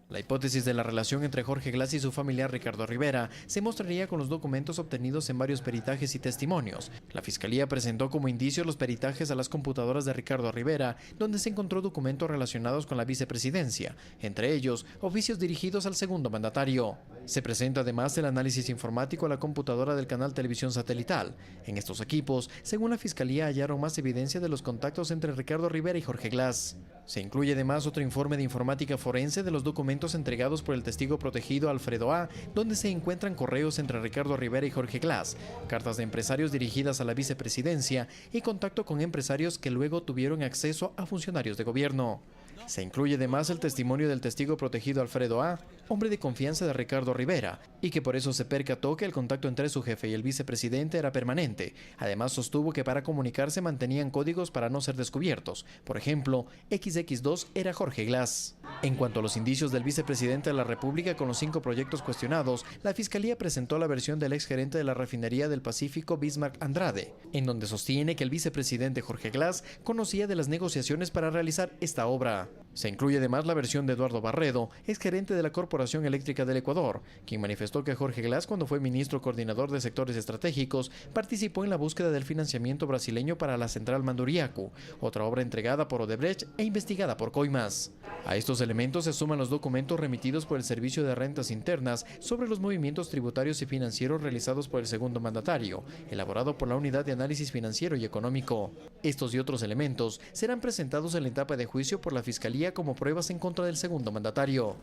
La hipótesis de la relación entre Jorge Glass y su familiar Ricardo Rivera se mostraría con los documentos obtenidos en varios peritajes y testimonios. La Fiscalía presentó como indicios los peritajes a las computadoras de Ricardo Rivera, donde se encontró documentos relacionados con la vicepresidencia, entre ellos oficios dirigidos al segundo mandatario. Se presenta además el análisis informático a la computadora del canal Televisión Satelital. En estos equipos, según la Fiscalía, hallaron más evidencia de los contactos entre Ricardo Rivera y Jorge Glass. Se incluye además otro informe de informática forense de los documentos entregados por el testigo protegido Alfredo A., donde se encuentran correos entre Ricardo Rivera y Jorge Glass, cartas de empresarios dirigidas a la vicepresidencia y contacto con empresarios que luego tuvieron acceso a funcionarios de gobierno. Se incluye además el testimonio del testigo protegido Alfredo A., hombre de confianza de Ricardo Rivera, y que por eso se percató que el contacto entre su jefe y el vicepresidente era permanente. Además sostuvo que para comunicarse mantenían códigos para no ser descubiertos. Por ejemplo, XX2 era Jorge Glass. En cuanto a los indicios del vicepresidente de la República con los 5 proyectos cuestionados, la Fiscalía presentó la versión del exgerente de la Refinería del Pacífico, Bismarck Andrade, en donde sostiene que el vicepresidente Jorge Glass conocía de las negociaciones para realizar esta obra. Se incluye además la versión de Eduardo Barredo, exgerente de la Corporación Eléctrica del Ecuador, quien manifestó que Jorge Glass, cuando fue ministro coordinador de sectores estratégicos, participó en la búsqueda del financiamiento brasileño para la central Manduriacu, otra obra entregada por Odebrecht e investigada por coimas. A estos elementos se suman los documentos remitidos por el Servicio de Rentas Internas sobre los movimientos tributarios y financieros realizados por el segundo mandatario, elaborado por la Unidad de Análisis Financiero y Económico. Estos y otros elementos serán presentados en la etapa de juicio por la Fiscalía como pruebas en contra del segundo mandatario.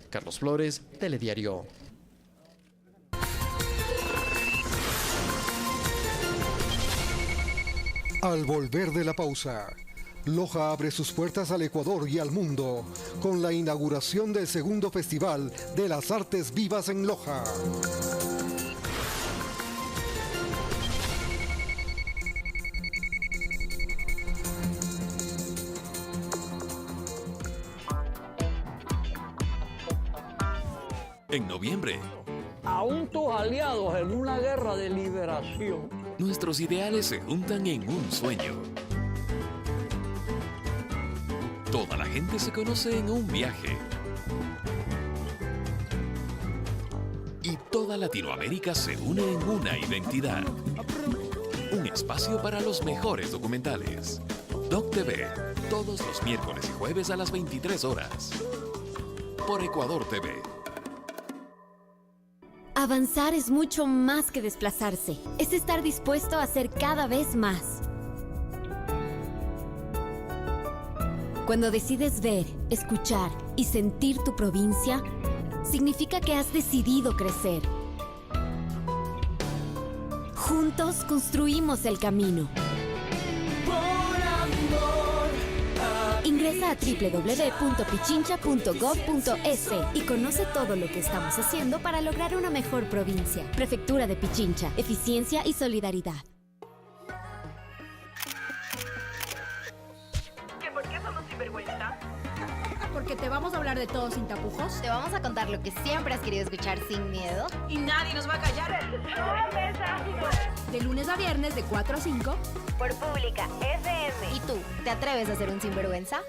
Carlos Flores, Telediario. Al volver de la pausa, Loja abre sus puertas al Ecuador y al mundo con la inauguración del segundo Festival de las Artes Vivas en Loja. En noviembre, aún tus aliados en una guerra de liberación. Nuestros ideales se juntan en un sueño. Toda la gente se conoce en un viaje. Y toda Latinoamérica se une en una identidad. Un espacio para los mejores documentales. Doc TV, todos los miércoles y jueves a las 23 horas. Por Ecuador TV. Avanzar es mucho más que desplazarse. Es estar dispuesto a hacer cada vez más. Cuando decides ver, escuchar y sentir tu provincia, significa que has decidido crecer. Juntos Juntos construimos el camino. Ingresa a www.pichincha.gov.es y conoce todo lo que estamos haciendo para lograr una mejor provincia. Prefectura de Pichincha, eficiencia y solidaridad. ¿Por qué somos sinvergüenza? Porque te vamos a hablar de todo sin tapujos. Te vamos a contar lo que siempre has querido escuchar sin miedo. Y nadie nos va a callar. De lunes a viernes de 4 a 5. Por Pública FM. ¿Y tú, te atreves a ser un sinvergüenza?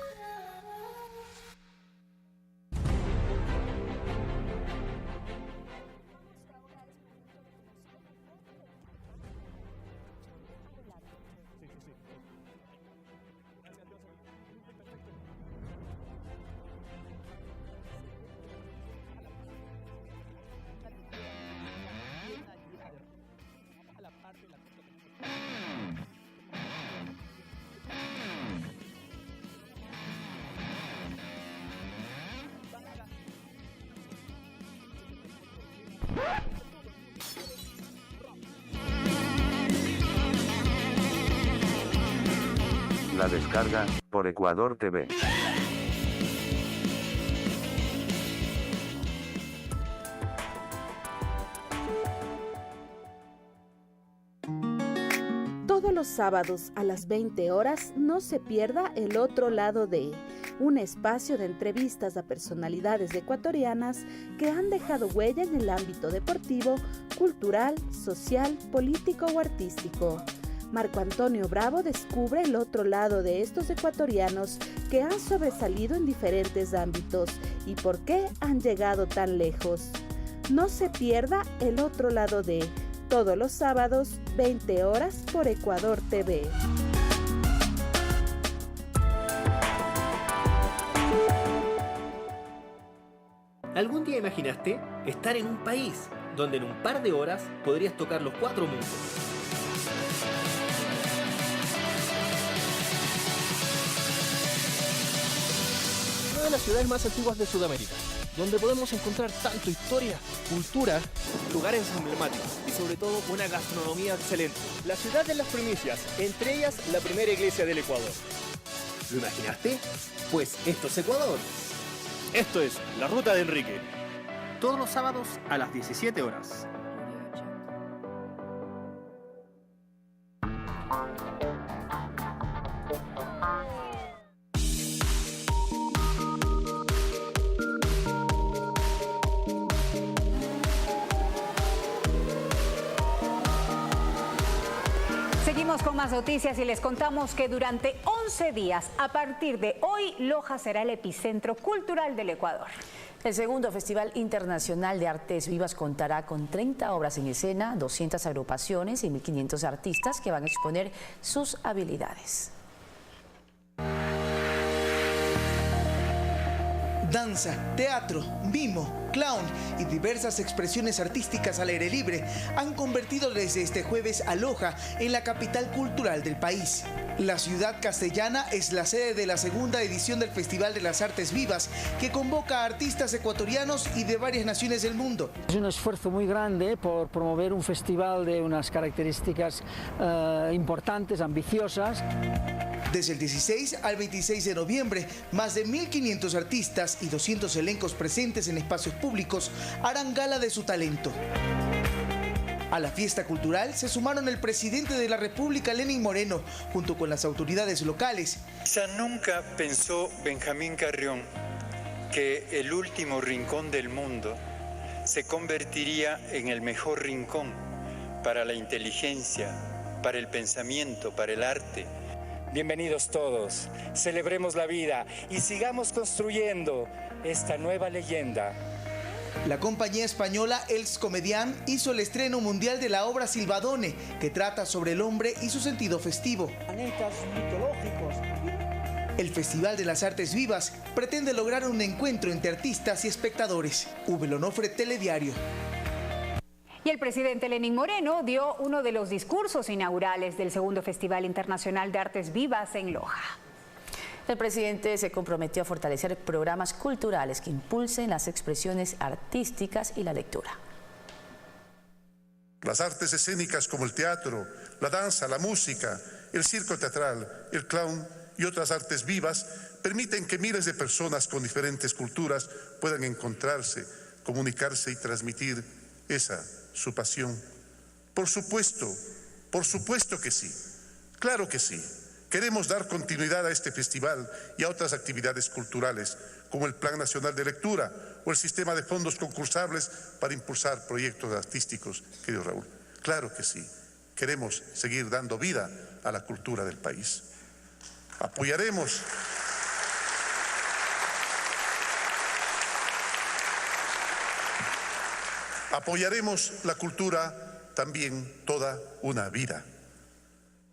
La descarga, por Ecuador TV. Todos los sábados a las 20 horas no se pierda El Otro Lado de, un espacio de entrevistas a personalidades ecuatorianas que han dejado huella en el ámbito deportivo, cultural, social, político o artístico. Marco Antonio Bravo descubre el otro lado de estos ecuatorianos que han sobresalido en diferentes ámbitos y por qué han llegado tan lejos. No se pierda El Otro Lado de, todos los sábados, 20 horas por Ecuador TV. ¿Algún día imaginaste estar en un país donde en un par de horas podrías tocar los 4 mundos? Una de las ciudades más antiguas de Sudamérica, donde podemos encontrar tanto historia, cultura, lugares emblemáticos y sobre todo una gastronomía excelente. La ciudad de las primicias, entre ellas la primera iglesia del Ecuador. ¿Lo imaginaste? Pues esto es Ecuador. Esto es La Ruta de Enrique. Todos los sábados a las 17 horas. Seguimos con más noticias y les contamos que durante 11 días, a partir de hoy, Loja será el epicentro cultural del Ecuador. El segundo Festival Internacional de Artes Vivas contará con 30 obras en escena, 200 agrupaciones y 1.500 artistas que van a exponer sus habilidades. Danza, teatro, mimo, clown y diversas expresiones artísticas al aire libre han convertido desde este jueves a Loja en la capital cultural del país. La ciudad castellana es la sede de la segunda edición del Festival de las Artes Vivas, que convoca a artistas ecuatorianos y de varias naciones del mundo. Es un esfuerzo muy grande por promover un festival de unas características importantes, ambiciosas. Desde el 16 al 26 de noviembre, más de 1.500 artistas y 200 elencos presentes en espacios públicos harán gala de su talento. A la fiesta cultural se sumaron el presidente de la República, Lenín Moreno, junto con las autoridades locales. Quizá nunca pensó Benjamín Carrión que el último rincón del mundo se convertiría en el mejor rincón para la inteligencia, para el pensamiento, para el arte. Bienvenidos todos, celebremos la vida y sigamos construyendo esta nueva leyenda. La compañía española Els Comedian hizo el estreno mundial de la obra Silvadone, que trata sobre el hombre y su sentido festivo. Planetas mitológicos. El Festival de las Artes Vivas pretende lograr un encuentro entre artistas y espectadores. Uwe Lonofre, Telediario. Y el presidente Lenín Moreno dio uno de los discursos inaugurales del segundo Festival Internacional de Artes Vivas en Loja. El presidente se comprometió a fortalecer programas culturales que impulsen las expresiones artísticas y la lectura. Las artes escénicas como el teatro, la danza, la música, el circo teatral, el clown y otras artes vivas permiten que miles de personas con diferentes culturas puedan encontrarse, comunicarse y transmitir su pasión. Por supuesto que sí, claro que sí. Queremos dar continuidad a este festival y a otras actividades culturales, como el Plan Nacional de Lectura o el sistema de fondos concursables para impulsar proyectos artísticos, querido Raúl. Claro que sí, queremos seguir dando vida a la cultura del país. Apoyaremos la cultura también toda una vida.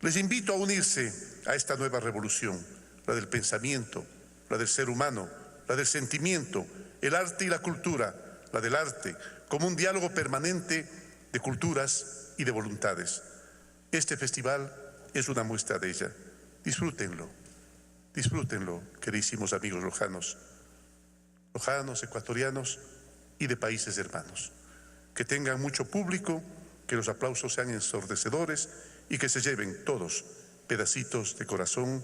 Les invito a unirse a esta nueva revolución, la del pensamiento, la del ser humano, la del sentimiento, el arte y la cultura, la del arte, como un diálogo permanente de culturas y de voluntades. Este festival es una muestra de ella. Disfrútenlo, queridísimos amigos lojanos, ecuatorianos y de países hermanos. Que tengan mucho público, que los aplausos sean ensordecedores y que se lleven todos pedacitos de corazón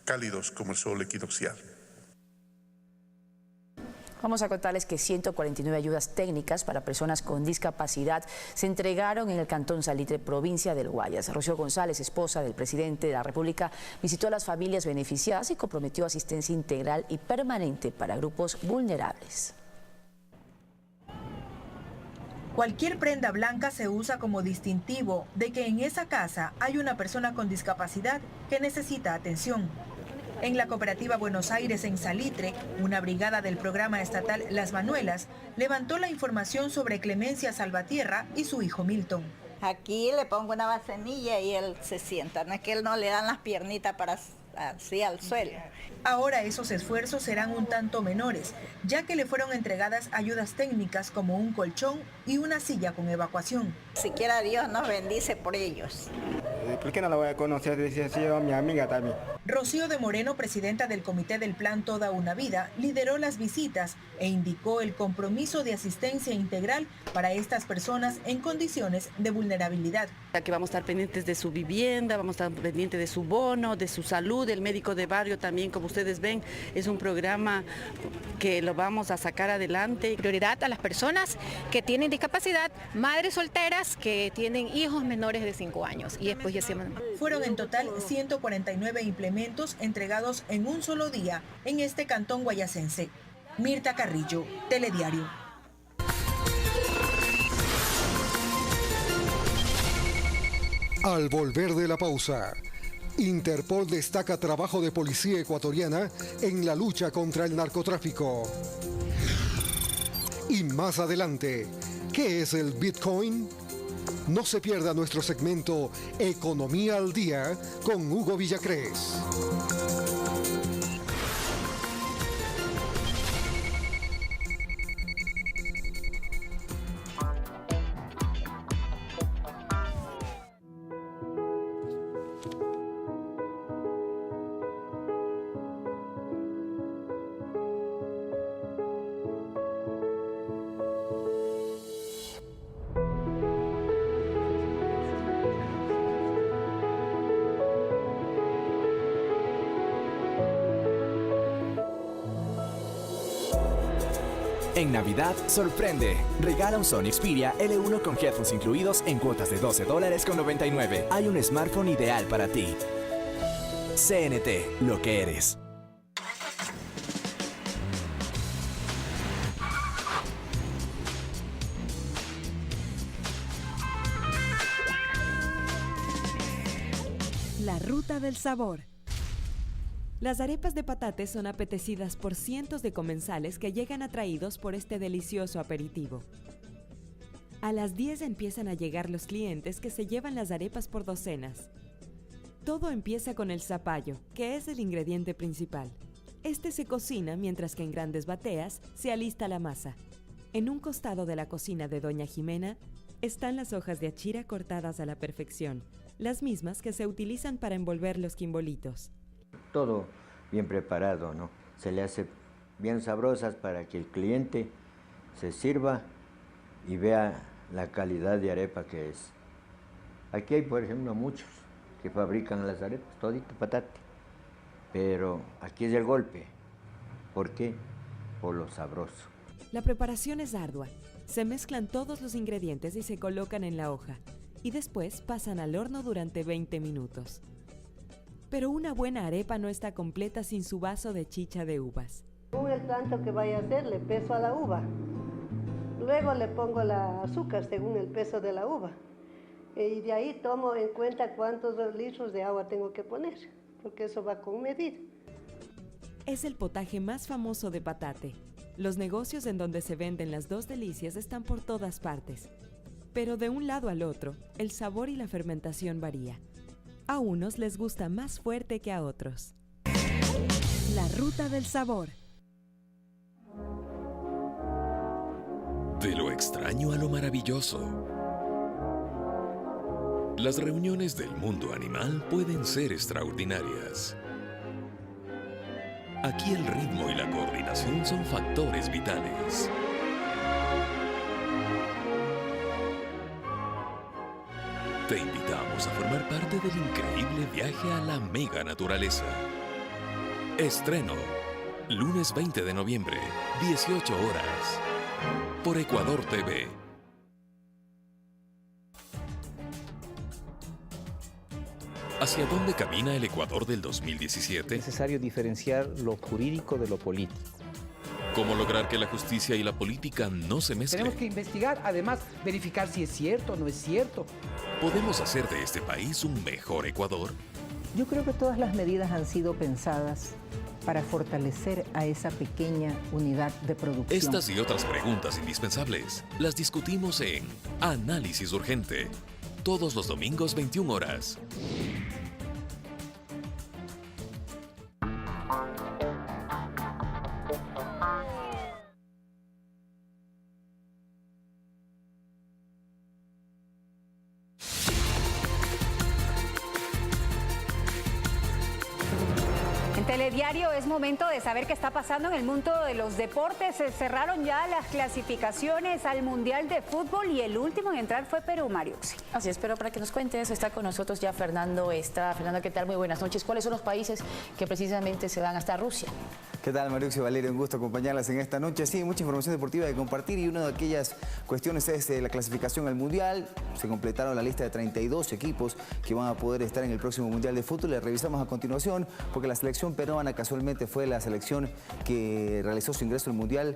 cálidos como el sol equinoccial. Vamos a contarles que 149 ayudas técnicas para personas con discapacidad se entregaron en el Cantón Salitre, provincia del Guayas. Rocío González, esposa del presidente de la República, visitó a las familias beneficiadas y comprometió asistencia integral y permanente para grupos vulnerables. Cualquier prenda blanca se usa como distintivo de que en esa casa hay una persona con discapacidad que necesita atención. En la cooperativa Buenos Aires en Salitre, una brigada del programa estatal Las Manuelas levantó la información sobre Clemencia Salvatierra y su hijo Milton. Aquí le pongo una vasenilla y él se sienta, no es que él no le dan las piernitas para así al suelo. Ahora esos esfuerzos serán un tanto menores, ya que le fueron entregadas ayudas técnicas como un colchón y una silla con evacuación. Siquiera Dios nos bendice por ellos. ¿Por qué no la voy a conocer? Decía a mi amiga también. Rocío de Moreno, presidenta del Comité del Plan Toda una Vida, lideró las visitas e indicó el compromiso de asistencia integral para estas personas en condiciones de vulnerabilidad. Que vamos a estar pendientes de su vivienda, vamos a estar pendientes de su bono, de su salud, el médico de barrio también, como ustedes ven, es un programa que lo vamos a sacar adelante. Prioridad a las personas que tienen discapacidad, madres solteras que tienen hijos menores de 5 años. Y después ya se Fueron en total 149 implementos entregados en un solo día en este cantón guayasense. Mirta Carrillo, Telediario. Al volver de la pausa, Interpol destaca trabajo de policía ecuatoriana en la lucha contra el narcotráfico. Y más adelante, ¿qué es el Bitcoin? No se pierda nuestro segmento Economía al Día con Hugo Villacrés. En Navidad, sorprende. Regala un Sony Xperia L1 con headphones incluidos en cuotas de $12.99. Hay un smartphone ideal para ti. CNT, lo que eres. La ruta del sabor. Las arepas de patate son apetecidas por cientos de comensales que llegan atraídos por este delicioso aperitivo. A las 10 empiezan a llegar los clientes que se llevan las arepas por docenas. Todo empieza con el zapallo, que es el ingrediente principal. Este se cocina mientras que en grandes bateas se alista la masa. En un costado de la cocina de Doña Jimena están las hojas de achira cortadas a la perfección, las mismas que se utilizan para envolver los quimbolitos. Todo bien preparado, ¿no? Se le hace bien sabrosas para que el cliente se sirva y vea la calidad de arepa que es. Aquí hay, por ejemplo, muchos que fabrican las arepas, todito patate, pero aquí es el golpe. ¿Por qué? Por lo sabroso. La preparación es ardua. Se mezclan todos los ingredientes y se colocan en la hoja, y después pasan al horno durante 20 minutos. Pero una buena arepa no está completa sin su vaso de chicha de uvas. Según el tanto que vaya a hacer, le peso a la uva. Luego le pongo el azúcar según el peso de la uva. Y de ahí tomo en cuenta cuántos litros de agua tengo que poner, porque eso va con medida. Es el potaje más famoso de Patate. Los negocios en donde se venden las dos delicias están por todas partes. Pero de un lado al otro, el sabor y la fermentación varía. A unos les gusta más fuerte que a otros. La ruta del sabor. De lo extraño a lo maravilloso. Las reuniones del mundo animal pueden ser extraordinarias. Aquí el ritmo y la coordinación son factores vitales. Te invitamos a formar parte del increíble viaje a la mega naturaleza. Estreno, lunes 20 de noviembre, 18 horas, por Ecuador TV. ¿Hacia dónde camina el Ecuador del 2017? Es necesario diferenciar lo jurídico de lo político. ¿Cómo lograr que la justicia y la política no se mezclen? Tenemos que investigar, además, verificar si es cierto o no es cierto. ¿Podemos hacer de este país un mejor Ecuador? Yo creo que todas las medidas han sido pensadas para fortalecer a esa pequeña unidad de producción. Estas y otras preguntas indispensables las discutimos en Análisis Urgente, todos los domingos 21 horas. Telediario, es momento de saber qué está pasando en el mundo de los deportes. Se cerraron ya las clasificaciones al Mundial de Fútbol y el último en entrar fue Perú, Mariuxi. Así es, pero para que nos cuente eso está con nosotros ya Fernando Estrada. Fernando, ¿qué tal? Muy buenas noches. ¿Cuáles son los países que precisamente se van hasta Rusia? ¿Qué tal, Mariuxi, Valeria? Un gusto acompañarlas en esta noche. Sí, mucha información deportiva de compartir y una de aquellas cuestiones es la clasificación al Mundial. Se completaron la lista de 32 equipos que van a poder estar en el próximo Mundial de Fútbol. Les revisamos a continuación porque la selección peruana casualmente fue la selección que realizó su ingreso al Mundial,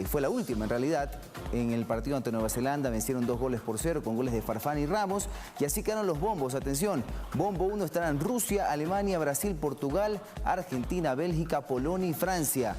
fue la última en realidad, en el partido ante Nueva Zelanda. Vencieron 2-0 con goles de Farfán y Ramos, y así quedaron los bombos. Atención, bombo 1 estarán Rusia, Alemania, Brasil, Portugal, Argentina, Bélgica, Polonia y Francia.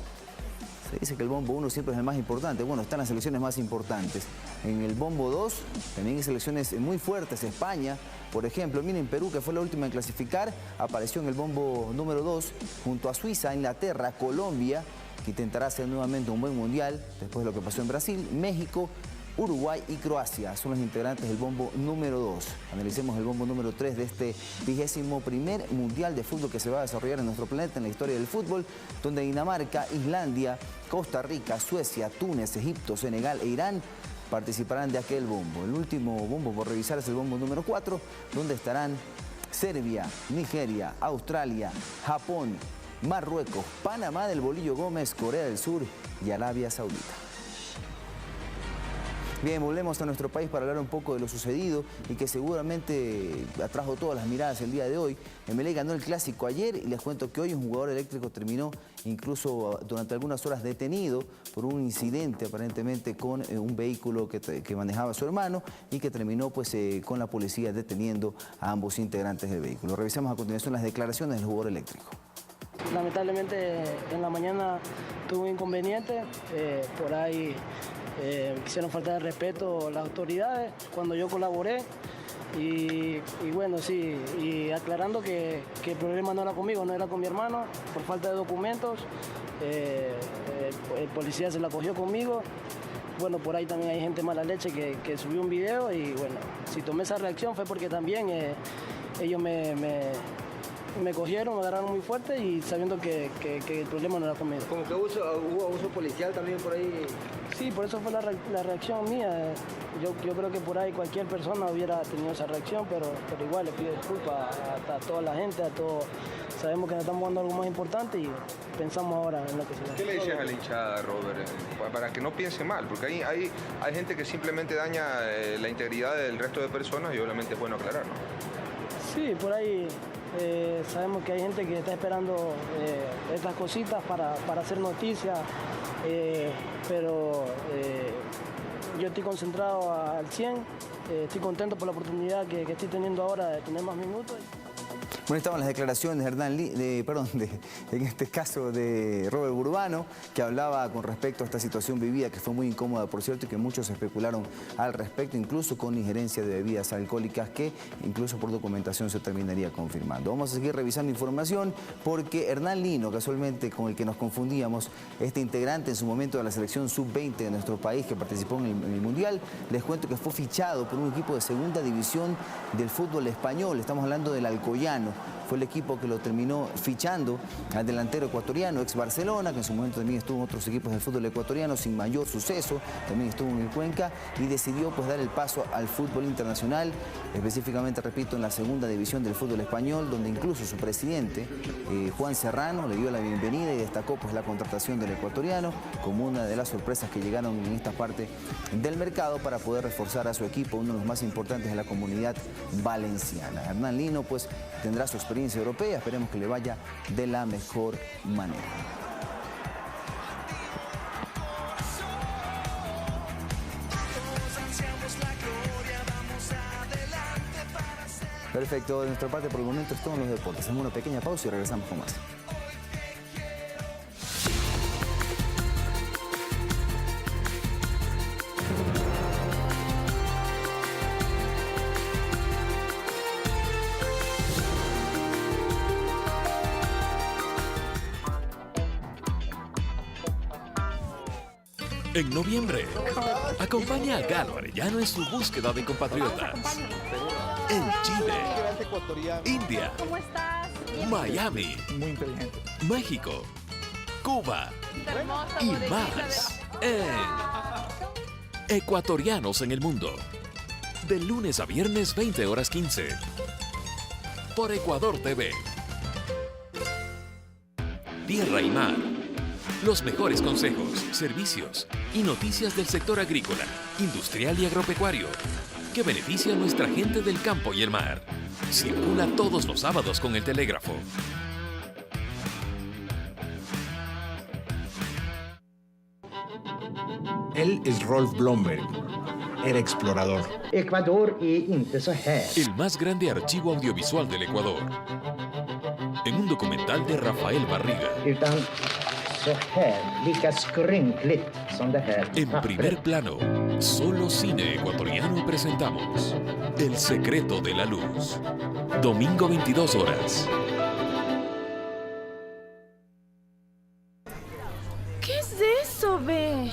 Se dice que el bombo 1 siempre es el más importante. Bueno, están las selecciones más importantes. En el bombo 2 también hay selecciones muy fuertes. España, por ejemplo, miren, Perú, que fue la última en clasificar, apareció en el bombo número 2 junto a Suiza, Inglaterra, Colombia, que intentará hacer nuevamente un buen mundial después de lo que pasó en Brasil, México, Uruguay y Croacia son los integrantes del bombo número 2. Analicemos el bombo número 3 de este 21º Mundial de Fútbol que se va a desarrollar en nuestro planeta, en la historia del fútbol, donde Dinamarca, Islandia, Costa Rica, Suecia, Túnez, Egipto, Senegal e Irán participarán de aquel bombo. El último bombo por revisar es el bombo número 4, donde estarán Serbia, Nigeria, Australia, Japón, Marruecos, Panamá del Bolillo Gómez, Corea del Sur y Arabia Saudita. Bien, volvemos a nuestro país para hablar un poco de lo sucedido y que seguramente atrajo todas las miradas el día de hoy. Emelec ganó el clásico ayer y les cuento que hoy un jugador eléctrico terminó incluso durante algunas horas detenido por un incidente aparentemente con un vehículo que manejaba su hermano y que terminó pues con la policía deteniendo a ambos integrantes del vehículo. Revisamos a continuación las declaraciones del jugador eléctrico. Lamentablemente en la mañana tuve un inconveniente, por ahí quisieron faltar el respeto a las autoridades cuando yo colaboré y bueno, sí, y aclarando que el problema no era conmigo, no era con mi hermano, por falta de documentos, el policía se la cogió conmigo. Bueno, por ahí también hay gente mala leche que subió un video y bueno, si tomé esa reacción fue porque también ellos me me cogieron, me agarraron muy fuerte y sabiendo que el problema no era conmigo. ¿Como que hubo abuso policial también por ahí? Sí, por eso fue la reacción mía. Yo creo que por ahí cualquier persona hubiera tenido esa reacción, pero igual le pido disculpas a toda la gente, a todos. Sabemos que nos estamos jugando algo más importante y pensamos ahora en lo que se va. ¿Qué le dices a la hinchada, Robert? Para que no piense mal, porque hay gente que simplemente daña la integridad del resto de personas y obviamente es bueno aclarar, ¿no? Sí, por ahí sabemos que hay gente que está esperando estas cositas para hacer noticias, pero yo estoy concentrado al 100, estoy contento por la oportunidad que estoy teniendo ahora de tener más minutos. Bueno, estaban las declaraciones de Hernán en este caso de Robert Burbano, que hablaba con respecto a esta situación vivida, que fue muy incómoda, por cierto, y que muchos especularon al respecto, incluso con injerencia de bebidas alcohólicas, que incluso por documentación se terminaría confirmando. Vamos a seguir revisando información, porque Hernán Lino, casualmente con el que nos confundíamos, este integrante en su momento de la selección sub-20 de nuestro país, que participó en el Mundial, les cuento que fue fichado por un equipo de segunda división del fútbol español. Estamos hablando del Alcoyano. Fue el equipo que lo terminó fichando al delantero ecuatoriano, ex Barcelona, que en su momento también estuvo en otros equipos del fútbol ecuatoriano sin mayor suceso, también estuvo en el Cuenca, y decidió pues dar el paso al fútbol internacional, específicamente, repito, en la segunda división del fútbol español, donde incluso su presidente, Juan Serrano, le dio la bienvenida y destacó pues la contratación del ecuatoriano como una de las sorpresas que llegaron en esta parte del mercado para poder reforzar a su equipo, uno de los más importantes de la comunidad valenciana. Hernán Lino pues tendrá su experiencia europea, esperemos que le vaya de la mejor manera. Perfecto, de nuestra parte por el momento es todo en los deportes. Hacemos una pequeña pausa y regresamos con más. En noviembre, acompaña a Galo Arellano en su búsqueda de compatriotas. En Chile, India, Miami, México, Cuba y más en Ecuatorianos en el Mundo. De lunes a viernes, 20 horas 15. Por Ecuador TV. Tierra y Mar. Los mejores consejos, servicios y noticias del sector agrícola, industrial y agropecuario que beneficia a nuestra gente del campo y el mar. Circula todos los sábados con el telégrafo. Él es Rolf Blomberg. Era explorador. Ecuador är inte så här. El más grande archivo audiovisual del Ecuador. En un documental de Rafael Barriga. Utan så här, lika skrynkligt som det här. En primer plano, solo cine ecuatoriano presentamos El secreto de la luz. Domingo 22 horas. ¿Qué es eso, ve?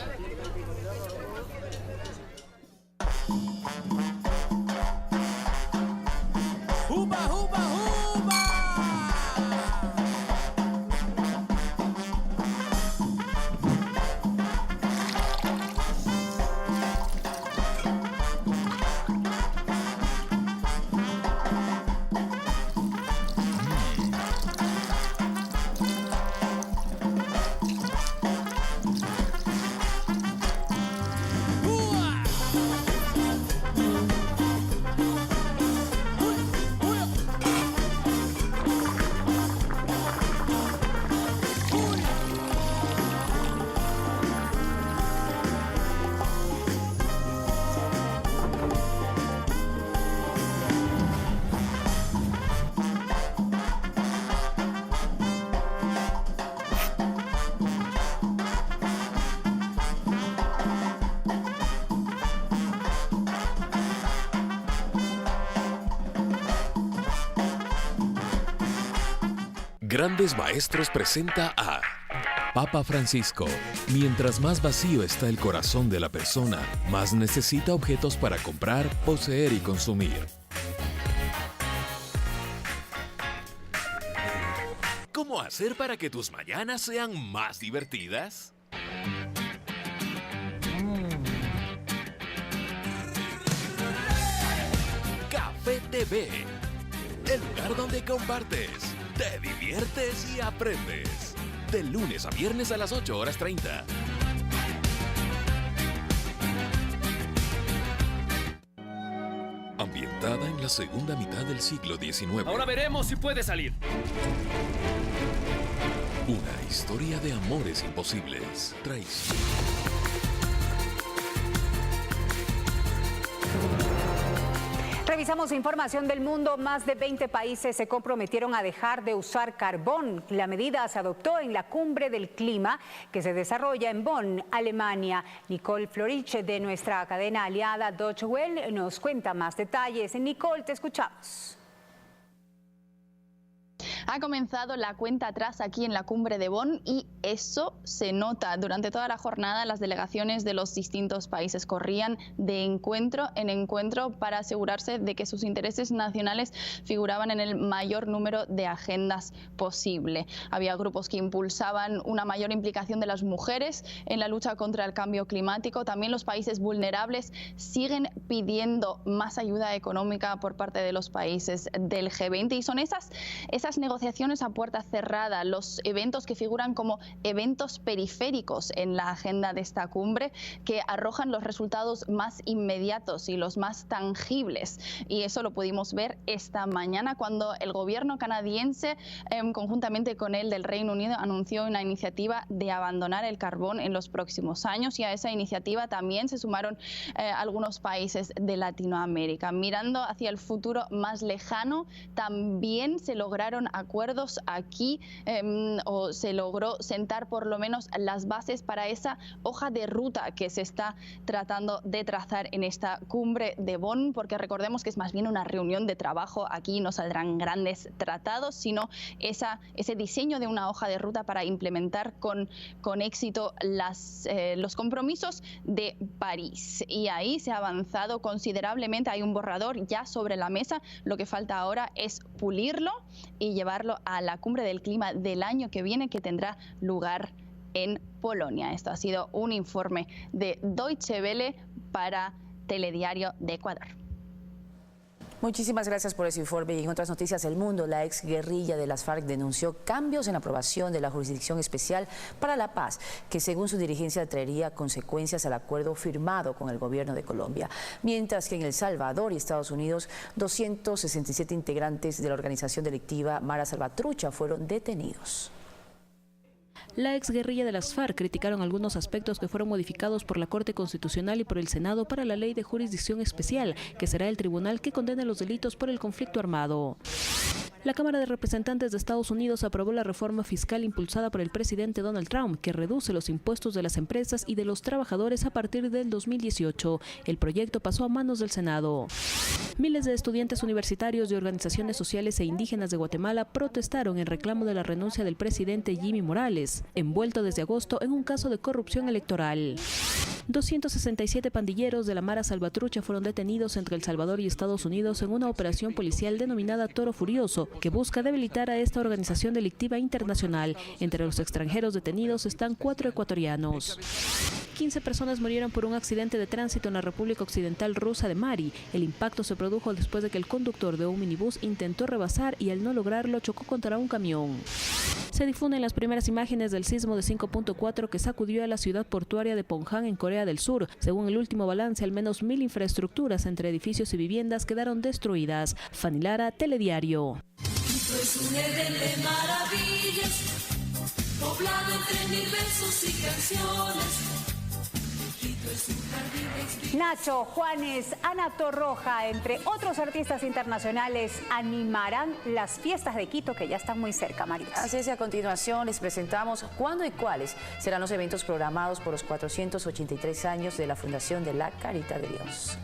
Grandes Maestros presenta a Papa Francisco. Mientras más vacío está el corazón de la persona, más necesita objetos para comprar, poseer y consumir. hacer para que tus mañanas sean más divertidas? Café TV, el lugar donde compartes, te diviertes y aprendes. De lunes a viernes a las 8:30. Ambientada en la segunda mitad del siglo XIX. Ahora veremos si puede salir. Una historia de amores imposibles, traición. Revisamos información del mundo. Más de 20 países se comprometieron a dejar de usar carbón. La medida se adoptó en la Cumbre del Clima que se desarrolla en Bonn, Alemania. Nicole Florich, de nuestra cadena aliada Deutsche Welle, nos cuenta más detalles. Nicole, te escuchamos. Ha comenzado la cuenta atrás aquí en la cumbre de Bonn y eso se nota. Durante toda la jornada las delegaciones de los distintos países corrían de encuentro en encuentro para asegurarse de que sus intereses nacionales figuraban en el mayor número de agendas posible. Había grupos que impulsaban una mayor implicación de las mujeres en la lucha contra el cambio climático. También los países vulnerables siguen pidiendo más ayuda económica por parte de los países del G20 y son esas negociaciones a puerta cerrada, los eventos que figuran como eventos periféricos en la agenda de esta cumbre que arrojan los resultados más inmediatos y los más tangibles. Y eso lo pudimos ver esta mañana cuando el gobierno canadiense, conjuntamente con el del Reino Unido, anunció una iniciativa de abandonar el carbón en los próximos años y a esa iniciativa también se sumaron algunos países de Latinoamérica. Mirando hacia el futuro más lejano, también se lograron acuerdos aquí o se logró sentar por lo menos las bases para esa hoja de ruta que se está tratando de trazar en esta cumbre de Bonn, porque recordemos que es más bien una reunión de trabajo. Aquí no saldrán grandes tratados, sino ese diseño de una hoja de ruta para implementar con éxito los compromisos de París. Y ahí se ha avanzado considerablemente, hay un borrador ya sobre la mesa, lo que falta ahora es pulirlo y llevarlo a la cumbre del clima del año que viene, que tendrá lugar en Polonia. Esto ha sido un informe de Deutsche Welle para Telediario de Ecuador. Muchísimas gracias por ese informe. Y en otras noticias del mundo, la ex guerrilla de las FARC denunció cambios en la aprobación de la Jurisdicción Especial para la Paz, que según su dirigencia traería consecuencias al acuerdo firmado con el gobierno de Colombia. Mientras que en El Salvador y Estados Unidos, 267 integrantes de la organización delictiva Mara Salvatrucha fueron detenidos. La exguerrilla de las FARC criticaron algunos aspectos que fueron modificados por la Corte Constitucional y por el Senado para la Ley de Jurisdicción Especial, que será el tribunal que condene los delitos por el conflicto armado. La Cámara de Representantes de Estados Unidos aprobó la reforma fiscal impulsada por el presidente Donald Trump, que reduce los impuestos de las empresas y de los trabajadores a partir del 2018. El proyecto pasó a manos del Senado. Miles de estudiantes universitarios de organizaciones sociales e indígenas de Guatemala protestaron en reclamo de la renuncia del presidente Jimmy Morales, envuelto desde agosto en un caso de corrupción electoral. 267 pandilleros de la Mara Salvatrucha fueron detenidos entre El Salvador y Estados Unidos en una operación policial denominada Toro Furioso, que busca debilitar a esta organización delictiva internacional. Entre los extranjeros detenidos están 4 ecuatorianos. 15 personas murieron por un accidente de tránsito en la República Occidental Rusa de Mari. El impacto se produjo después de que el conductor de un minibús intentó rebasar y al no lograrlo chocó contra un camión. Se difunden las primeras imágenes del sismo de 5.4 que sacudió a la ciudad portuaria de Ponján en Corea del Sur. Según el último balance, al menos 1000 infraestructuras entre edificios y viviendas quedaron destruidas. Fanny Lara, Telediario. Es un Edén de maravillas, poblado entre mil versos y canciones. Nacho, Juanes, Ana Torroja, entre otros artistas internacionales, animarán las fiestas de Quito, que ya están muy cerca, María. Así es, y a continuación les presentamos cuándo y cuáles serán los eventos programados por los 483 años de la Fundación de la Caridad de Dios.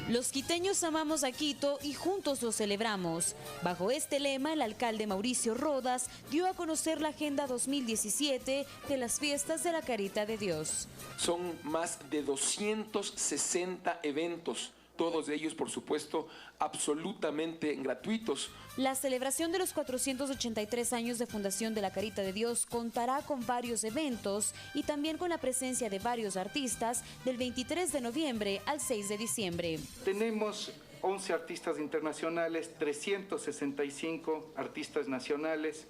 Los quiteños amamos a Quito y juntos lo celebramos. Bajo este lema, el alcalde Mauricio Rodas dio a conocer la Agenda 2017 de las Fiestas de la Caridad de Dios. Son más de 260 eventos todos ellos, por supuesto, absolutamente gratuitos. La celebración de los 483 años de fundación de la Carita de Dios contará con varios eventos y también con la presencia de varios artistas del 23 de noviembre al 6 de diciembre. Tenemos 11 artistas internacionales, 365 artistas nacionales.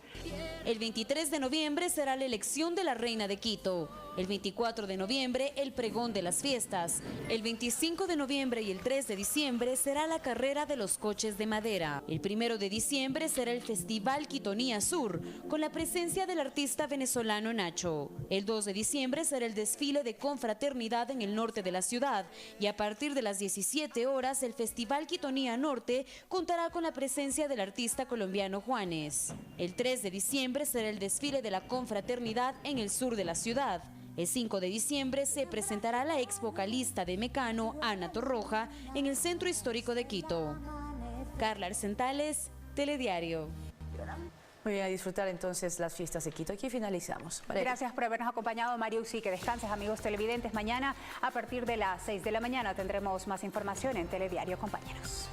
El 23 de noviembre será la elección de la Reina de Quito. El 24 de noviembre, el pregón de las fiestas. El 25 de noviembre y el 3 de diciembre será la carrera de los coches de madera. El 1 de diciembre será el Festival Quitonía Sur, con la presencia del artista venezolano Nacho. El 2 de diciembre será el desfile de confraternidad en el norte de la ciudad. Y a partir de las 17 horas, el Festival Quitonía Norte contará con la presencia del artista colombiano Juanes. El 3 de diciembre será el desfile de la confraternidad en el sur de la ciudad. El 5 de diciembre se presentará la ex vocalista de Mecano, Ana Torroja, en el Centro Histórico de Quito. Carla Arcentales, Telediario. Voy a disfrutar entonces las fiestas de Quito. Aquí finalizamos. Gracias por habernos acompañado, Mario. Sí, que descanses, amigos televidentes. Mañana, a partir de las 6 de la mañana, tendremos más información en Telediario. Compañeros.